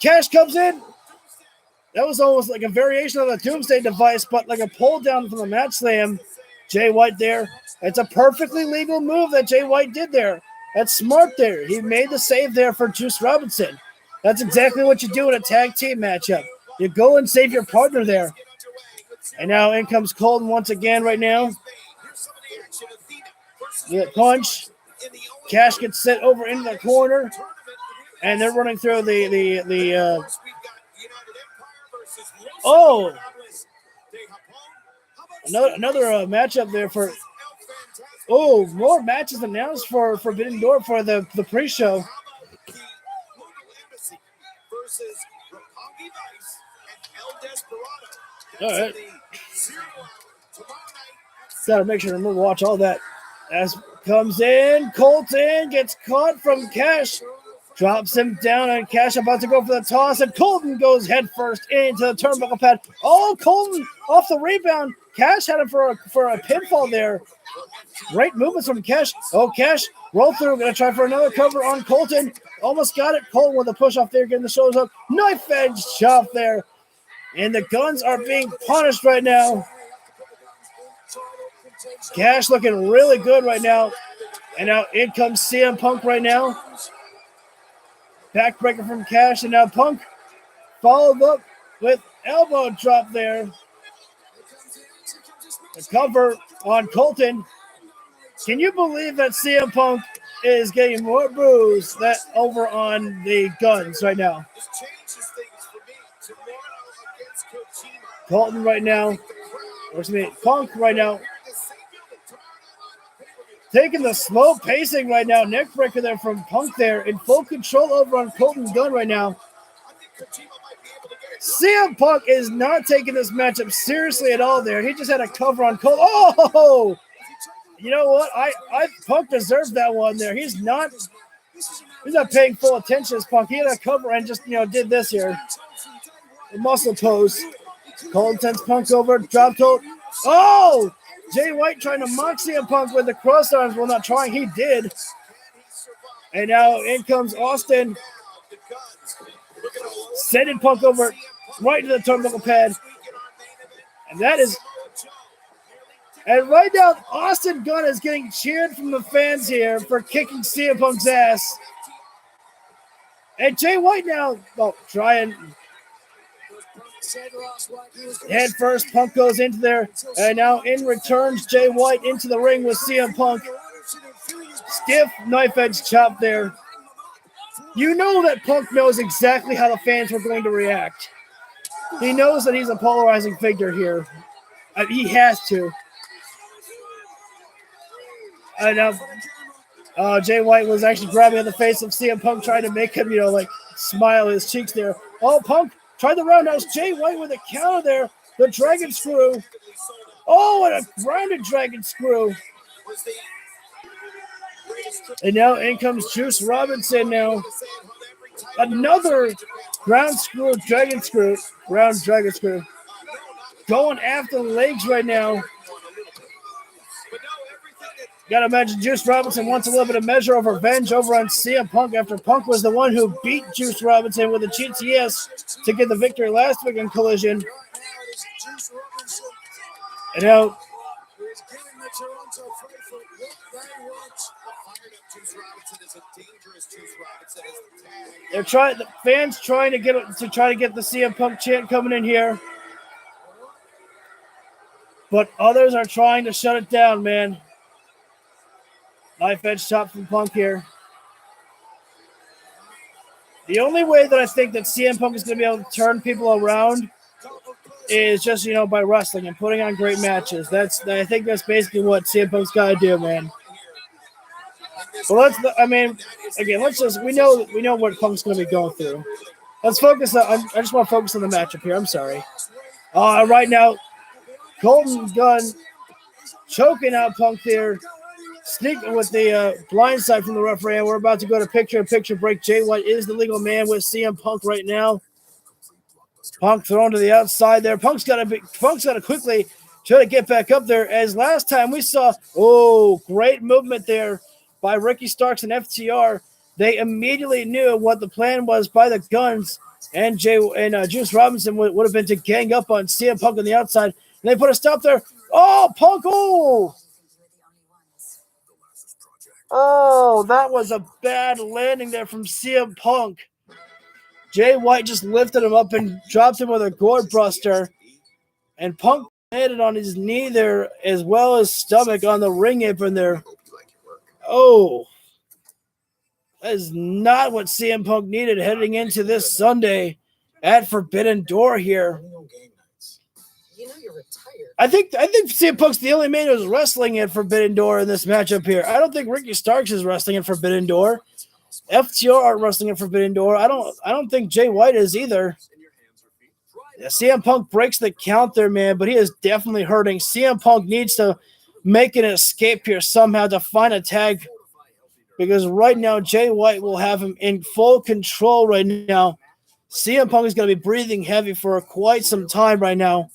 Speaker 2: Cash comes in. That was almost like a variation of the Doomsday device, but like a pull down from the mat slam. Jay White there. It's a perfectly legal move that Jay White did there. That's smart there. He made the save there for Juice Robinson. That's exactly what you do in a tag team matchup. You go and save your partner there. And now in comes Colton once again right now. You get punch. Cash gets set over into the corner. And they're running through another matchup there for more matches announced for Forbidden Door for the pre-show. All right. Gotta make sure to watch all that. As comes in, Colton gets caught from Cash. Drops him down, and Cash about to go for the toss, and Colton goes head first into the turnbuckle pad. Oh, Colton off the rebound. Cash had him for a pinfall there. Great movements from Cash. Oh, Cash roll through. Going to try for another cover on Colton. Almost got it. Colton with a push off there, getting the shoulders up. Knife edge chop there. And the Guns are being punished right now. Cash looking really good right now. And now in comes CM Punk right now. Backbreaker from Cash, and now Punk followed up with elbow drop there. The cover on Colton. Can you believe that CM Punk is getting more boos that over on the Guns right now? Colton right now, Punk right now. Taking the slow pacing right now. Neck breaker there from Punk there. In full control over on Colton's Gun right now. CM Punk is not taking this matchup seriously at all there. He just had a cover on Colton. Oh! You know what? Punk deserves that one there. He's not paying full attention to Punk. He had a cover and just, did this here. The muscle pose. Colton sends Punk over. Drop toe. Oh! Jay White trying to mock CM Punk with the cross arms. Well, not trying. He did. And now in comes Austin. Sending Punk over right to the turnbuckle pad. And that is... And right now, Austin Gunn is getting cheered from the fans here for kicking CM Punk's ass. And Jay White now... trying... Head first, Punk goes into there, and now in returns Jay White into the ring with CM Punk. Stiff knife edge chop there. You know that Punk knows exactly how the fans were going to react. He knows that he's a polarizing figure here. He has to. And now Jay White was actually grabbing the face of CM Punk, trying to make him, smile his cheeks there. Oh, Punk tried the roundhouse. Jay White with a counter there. The dragon screw. Oh, and a grounded dragon screw. And now in comes Juice Robinson now. Another ground dragon screw. Going after the legs right now. Got to imagine Juice Robinson wants a little bit of measure of revenge over on CM Punk after Punk was the one who beat Juice Robinson with a GTS to get the victory last week in Collision. And now they're trying. The fans trying to get the CM Punk chant coming in here, but others are trying to shut it down, man. Knife edge chop from Punk here. The only way that I think that CM Punk is going to be able to turn people around is just, by wrestling and putting on great matches. I think that's basically what CM Punk's got to do, man. But we know what Punk's going to be going through. Let's focus on. I just want to focus on the matchup here. I'm sorry. Right now, Colton Gunn choking out Punk there, sneaking with the blind side from the referee. And we're about to go to picture-in-picture break. Jay White is the legal man with CM Punk right now. Punk thrown to the outside there. Punk's got to quickly try to get back up there. As last time we saw, great movement there by Ricky Starks and FTR. They immediately knew what the plan was by the Guns, and Juice Robinson would have been to gang up on CM Punk on the outside. And they put a stop there. Oh, Punk! Oh, that was a bad landing there from CM Punk. Jay White just lifted him up and dropped him with a gourd buster. And Punk landed on his knee there as well as stomach on the ring apron there. Oh, that is not what CM Punk needed heading into this Sunday at Forbidden Door here. I think CM Punk's the only man who's wrestling at Forbidden Door in this matchup here. I don't think Ricky Starks is wrestling at Forbidden Door. FTR aren't wrestling at Forbidden Door. I don't think Jay White is either. Yeah, CM Punk breaks the count there, man, but he is definitely hurting. CM Punk needs to make an escape here somehow to find a tag, because right now Jay White will have him in full control right now. CM Punk is going to be breathing heavy for quite some time right now.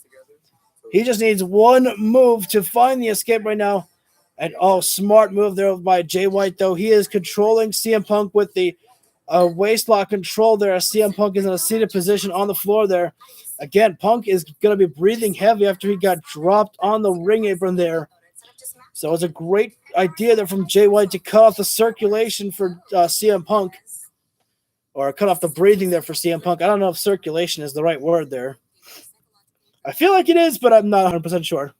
Speaker 2: He just needs one move to find the escape right now. And smart move there by Jay White, though. He is controlling CM Punk with the waistlock control there, as CM Punk is in a seated position on the floor there. Again, Punk is going to be breathing heavy after he got dropped on the ring apron there. So it's a great idea there from Jay White to cut off the circulation for CM Punk, or cut off the breathing there for CM Punk. I don't know if circulation is the right word there. I feel like it is, but I'm not 100% sure.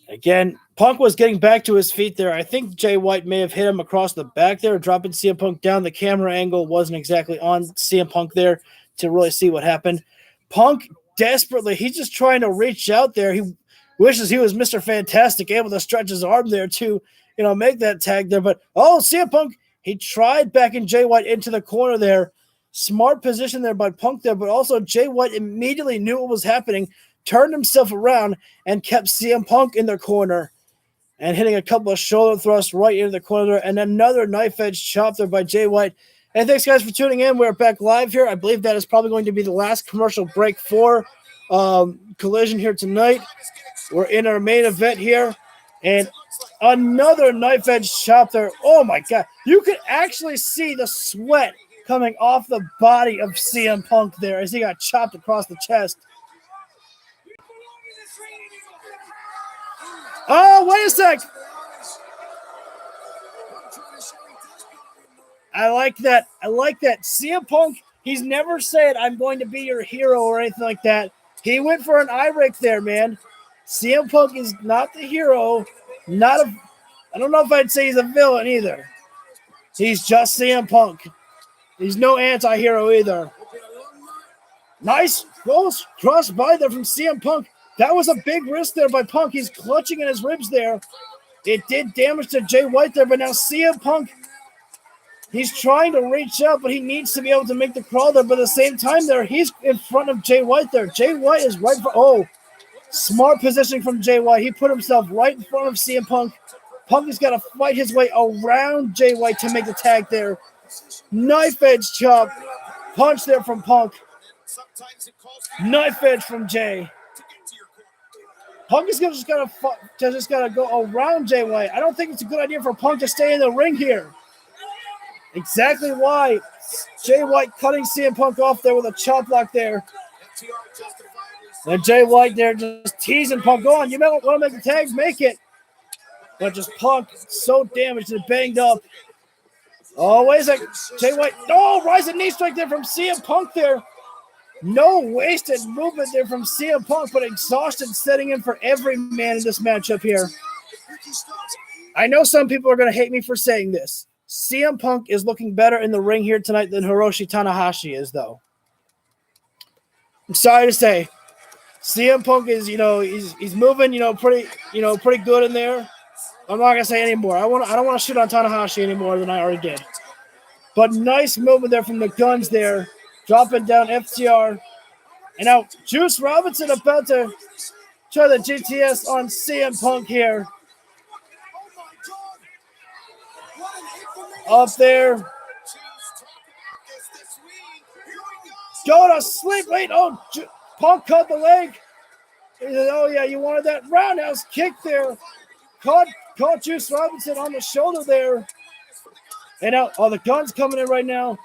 Speaker 2: Again, Punk was getting back to his feet there. I think Jay White may have hit him across the back there, dropping CM Punk down. The camera angle wasn't exactly on CM Punk there to really see what happened. Punk desperately, he's just trying to reach out there. He wishes he was Mr. Fantastic, able to stretch his arm there to, make that tag there. But, CM Punk, he tried backing Jay White into the corner there. Smart position there by Punk there, but also Jay White immediately knew what was happening, turned himself around, and kept CM Punk in the corner, and hitting a couple of shoulder thrusts right into the corner there, and another knife-edge chop there by Jay White. And thanks, guys, for tuning in. We're back live here. I believe that is probably going to be the last commercial break for Collision here tonight. We're in our main event here, and another knife-edge chop there. Oh, my God. You could actually see the sweat coming off the body of CM Punk there as he got chopped across the chest. Oh, wait a sec. I like that. CM Punk, he's never said, I'm going to be your hero or anything like that. He went for an eye rake there, man. CM Punk is not the hero. I don't know if I'd say he's a villain either. He's just CM Punk. He's no anti-hero either. Nice close cross by there from CM Punk. That was a big risk there by Punk. He's clutching in his ribs there. It did damage to Jay White there, but now CM Punk, he's trying to reach out, but he needs to be able to make the crawl there. But at the same time there, he's in front of Jay White there. Jay White is right for, smart positioning from Jay White. He put himself right in front of CM Punk. Punk has got to fight his way around Jay White to make the tag there. Knife edge chop. Punch there from Punk. Knife edge from Jay. Punk is just gotta go around Jay White. I don't think it's a good idea for Punk to stay in the ring here. Exactly why Jay White cutting CM Punk off there with a chop block there. And Jay White there just teasing Punk. Go on, you want to make the tags, make it. But just Punk so damaged and banged up. Oh, wait a second. Jay White. Oh, rising knee strike there from CM Punk there. No wasted movement there from CM Punk, but exhaustion setting in for every man in this matchup here. I know some people are going to hate me for saying this. CM Punk is looking better in the ring here tonight than Hiroshi Tanahashi is, though. I'm sorry to say. CM Punk is, he's moving, pretty good in there. I'm not gonna say anymore. I don't want to shit on Tanahashi any more than I already did. But nice movement there from the Guns there, dropping down FTR. And now Juice Robinson about to try the GTS on CM Punk here. Up there. Go to sleep. Wait, Punk caught the leg. He said, oh yeah, you wanted that roundhouse kick there. Caught Juice Robinson on the shoulder there. And now, the Guns coming in right now.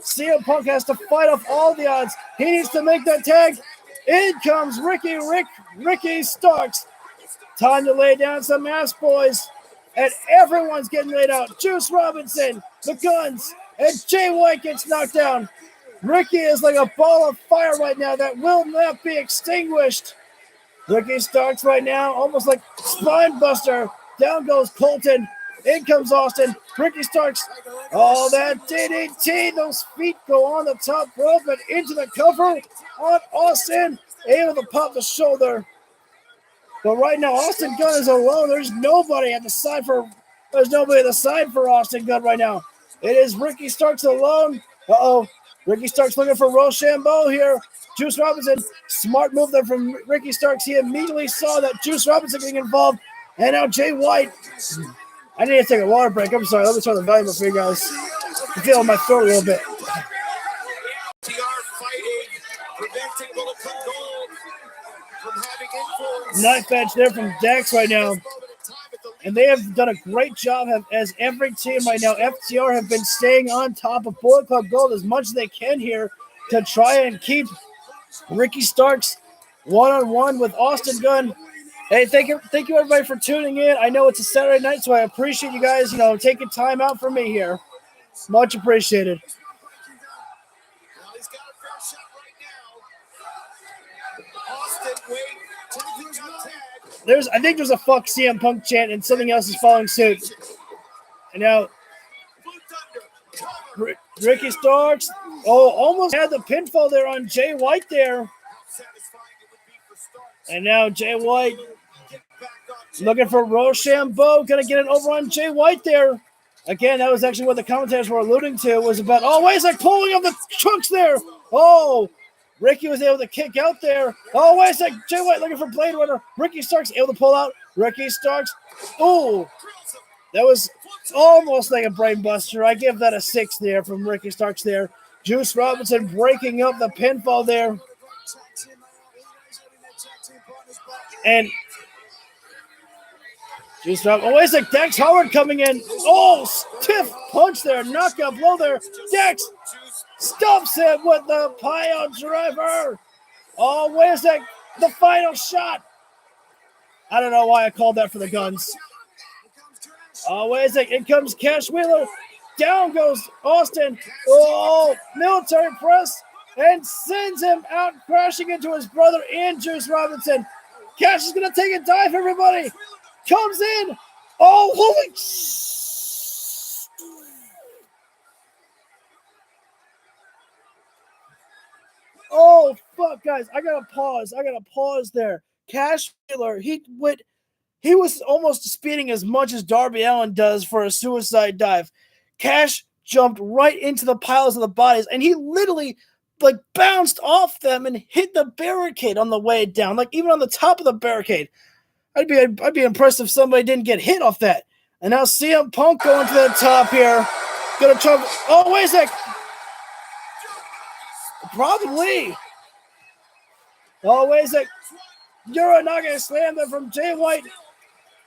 Speaker 2: CM Punk has to fight off all the odds. He needs to make that tag. In comes Ricky Starks. Time to lay down some ass, boys. And everyone's getting laid out. Juice Robinson, the Guns, and Jay White gets knocked down. Ricky is like a ball of fire right now that will not be extinguished. Ricky Starks right now, almost like spine buster. Down goes Colton. In comes Austin. Ricky Starks. Oh, that DDT. Those feet go on the top rope and into the cover on Austin. Able to pop the shoulder. But right now, Austin Gunn is alone. There's nobody at the side for Austin Gunn right now. It is Ricky Starks alone. Ricky Starks looking for Rochambeau here. Juice Robinson, smart move there from Ricky Starks. He immediately saw that Juice Robinson getting involved. And now Jay White. I need to take a water break. I'm sorry. Let me turn the volume up for you guys. I'm feeling my throat a little bit.
Speaker 3: FTR fighting, preventing Bullet Club Gold from having influence.
Speaker 2: Knife edge there from Dax right now. And they have done a great job as every team right now. FTR have been staying on top of Bullet Club Gold as much as they can here to try and keep Ricky Starks one-on-one with Austin Gunn. Hey, thank you everybody for tuning in. I know it's a Saturday night, so I appreciate you guys, taking time out for me here. Much appreciated.
Speaker 3: Well, he's got a fair shot right now. Austin, wait till he got tagged.
Speaker 2: I think there's a fuck CM Punk chant and something else is following suit. And now Ricky Starks, almost had the pinfall there on Jay White there. And now Jay White looking for Rochambeau, gonna get it over on Jay White there. Again, that was actually what the commentators were alluding to, was about, wait a sec, pulling of the trunks there. Ricky was able to kick out there. Wait a sec, Jay White looking for Blade Runner. Ricky Starks able to pull out. Ricky Starks, that was almost like a brain buster. I give that a 6 there from Ricky Starks there. Juice Robinson breaking up the pinfall there. And Juice Robinson, wait a sec, Dax Howard coming in. Stiff punch there, knockout blow there. Dax stumps him with the pile driver. Wait a sec, the final shot. I don't know why I called that for the Guns. Wait a sec, in comes Cash Wheeler. Down goes Austin. Military press and sends him out crashing into his brother and Juice Robinson. Cash is going to take a dive, everybody. Comes in. Holy fuck, guys. I got to pause there. Cash Wheeler, he was almost speeding as much as Darby Allin does for a suicide dive. Cash jumped right into the piles of the bodies, and he literally bounced off them and hit the barricade on the way down, even on the top of the barricade. I'd be impressed if somebody didn't get hit off that. And now CM Punk going to the top here. Gonna try. Wait a sec. Probably. Wait a sec. Uranage slam there from Jay White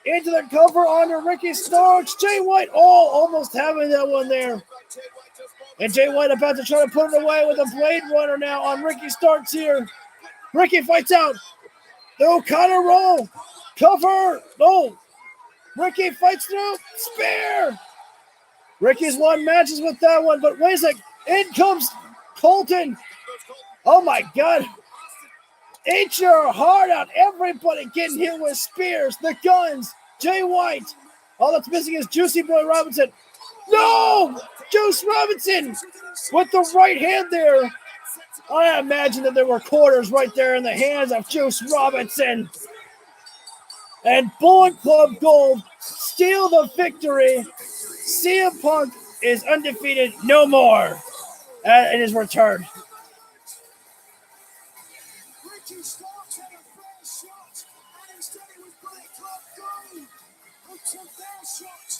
Speaker 2: into the cover onto Ricky Starks. Jay White, almost having that one there. And Jay White about to try to put it away with a Blade Runner now on Ricky Starks here. Ricky fights out. The O'Connor roll. Cover. Ricky fights through. Spear. Ricky's won matches with that one, but wait a sec. In comes Colton. Oh my God. Eat your heart out. Everybody getting hit with spears. The Guns. Jay White. All that's missing is Juicy Boy Robinson. No! Juice Robinson with the right hand there. I imagine that there were quarters right there in the hands of Juice Robinson. And Bullet Club Gold steal the victory. CM Punk is undefeated no more in his return.
Speaker 3: Ricky Starks had a fair shot, and instead it was Bullet Club Gold who took their shot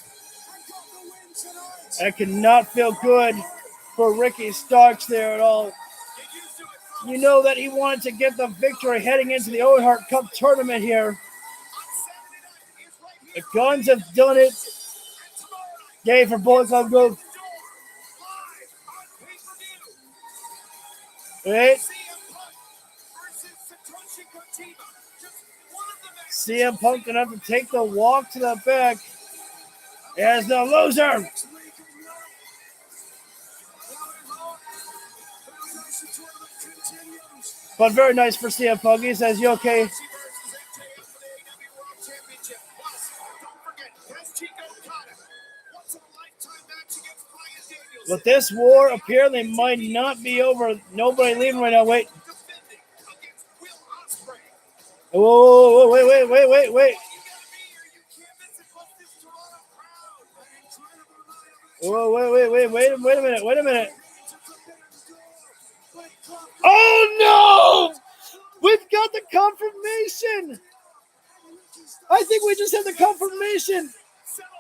Speaker 3: and got the win tonight.
Speaker 2: That could not feel good for Ricky Starks there at all. You know that he wanted to get the victory heading into the Owen Hart Cup tournament here. The Guns have done it. Yay for Bullet Club Gold. Right? CM Punk gonna have to take the walk to the back as the loser. But very nice for CM Punk. He says, "You okay?" But this war apparently might not be over. Nobody leaving right now. Wait. Whoa, wait. Whoa, wait a minute. Oh, no! We've got the confirmation. I think we just had the confirmation.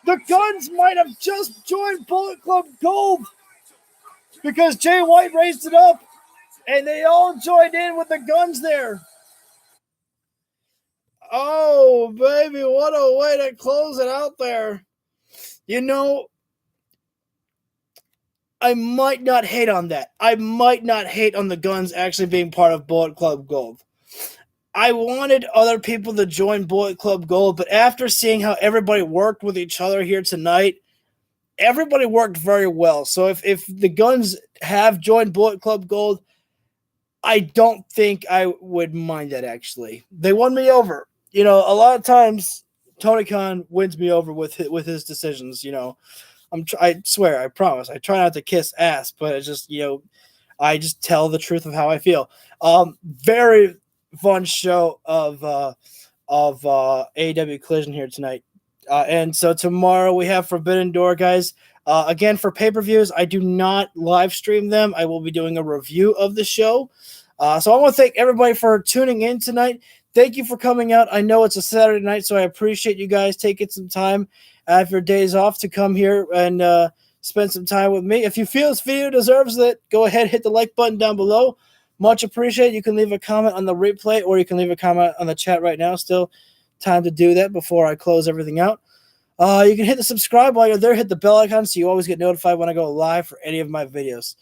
Speaker 2: The Guns might have just joined Bullet Club Gold because Jay White raised it up, and they all joined in with the Guns there. Oh, baby, what a way to close it out there. You know, I might not hate on that. I might not hate on the Guns actually being part of Bullet Club Gold. I wanted other people to join Bullet Club Gold, but after seeing how everybody worked with each other here tonight, everybody worked very well. So if the Guns have joined Bullet Club Gold, I don't think I would mind that, actually. They won me over. You know, a lot of times Tony Khan wins me over with his decisions, you know. I swear, I promise. I try not to kiss ass, but it's just, you know, I just tell the truth of how I feel. Very fun show of AEW Collision here tonight. And so tomorrow we have Forbidden Door, guys. Again, for pay-per-views, I do not live stream them. I will be doing a review of the show. So I want to thank everybody for tuning in tonight. Thank you for coming out. I know it's a Saturday night, so I appreciate you guys taking some time out of your days off to come here and spend some time with me. If you feel this video deserves it, go ahead, hit the like button down below. Much appreciated. You can leave a comment on the replay, or you can leave a comment on the chat right now. Still time to do that before I close everything out. You can hit the subscribe while you're there. Hit the bell icon so you always get notified when I go live for any of my videos.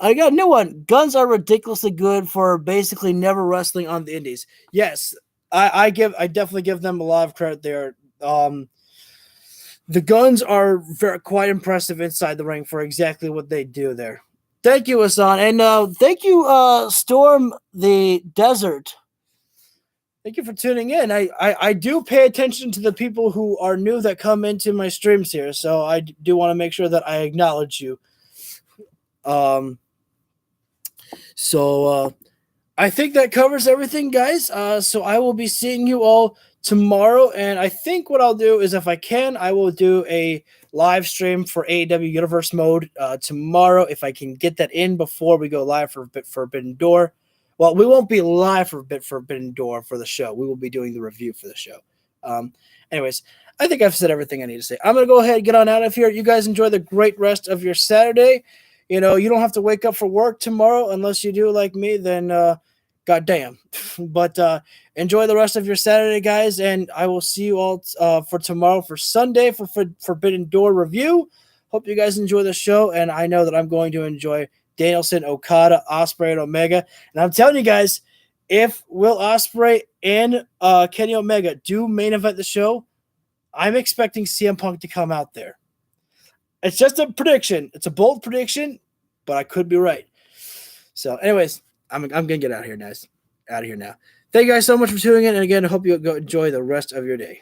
Speaker 2: I got a new one. Guns are ridiculously good for basically never wrestling on the indies. Yes, I definitely give them a lot of credit there. The Guns are quite impressive inside the ring for exactly what they do there. Thank you, Hassan. And thank you, Storm the Desert. Thank you for tuning in. I do pay attention to the people who are new that come into my streams here, so I do want to make sure that I acknowledge you. So I think that covers everything, guys. So I will be seeing you all tomorrow, and I think what I'll do is, if I can, I will do a live stream for AEW Universe Mode tomorrow, if I can get that in before we go live for Forbidden Door. Well, we won't be live for Forbidden Door for the show. We will be doing the review for the show. Anyways, I think I've said everything I need to say. I'm going to go ahead and get on out of here. You guys enjoy the great rest of your Saturday. You know, you don't have to wake up for work tomorrow unless you do like me, then goddamn. But enjoy the rest of your Saturday, guys, and I will see you all for tomorrow for Sunday for Forbidden Door review. Hope you guys enjoy the show, and I know that I'm going to enjoy Danielson, Okada, Ospreay, and Omega. And I'm telling you guys, if Will Ospreay and Kenny Omega do main event the show, I'm expecting CM Punk to come out there. It's just a prediction. It's a bold prediction, but I could be right. So, anyways, I'm going to get out of here, guys. Out of here now. Thank you guys so much for tuning in. And again, I hope you go enjoy the rest of your day.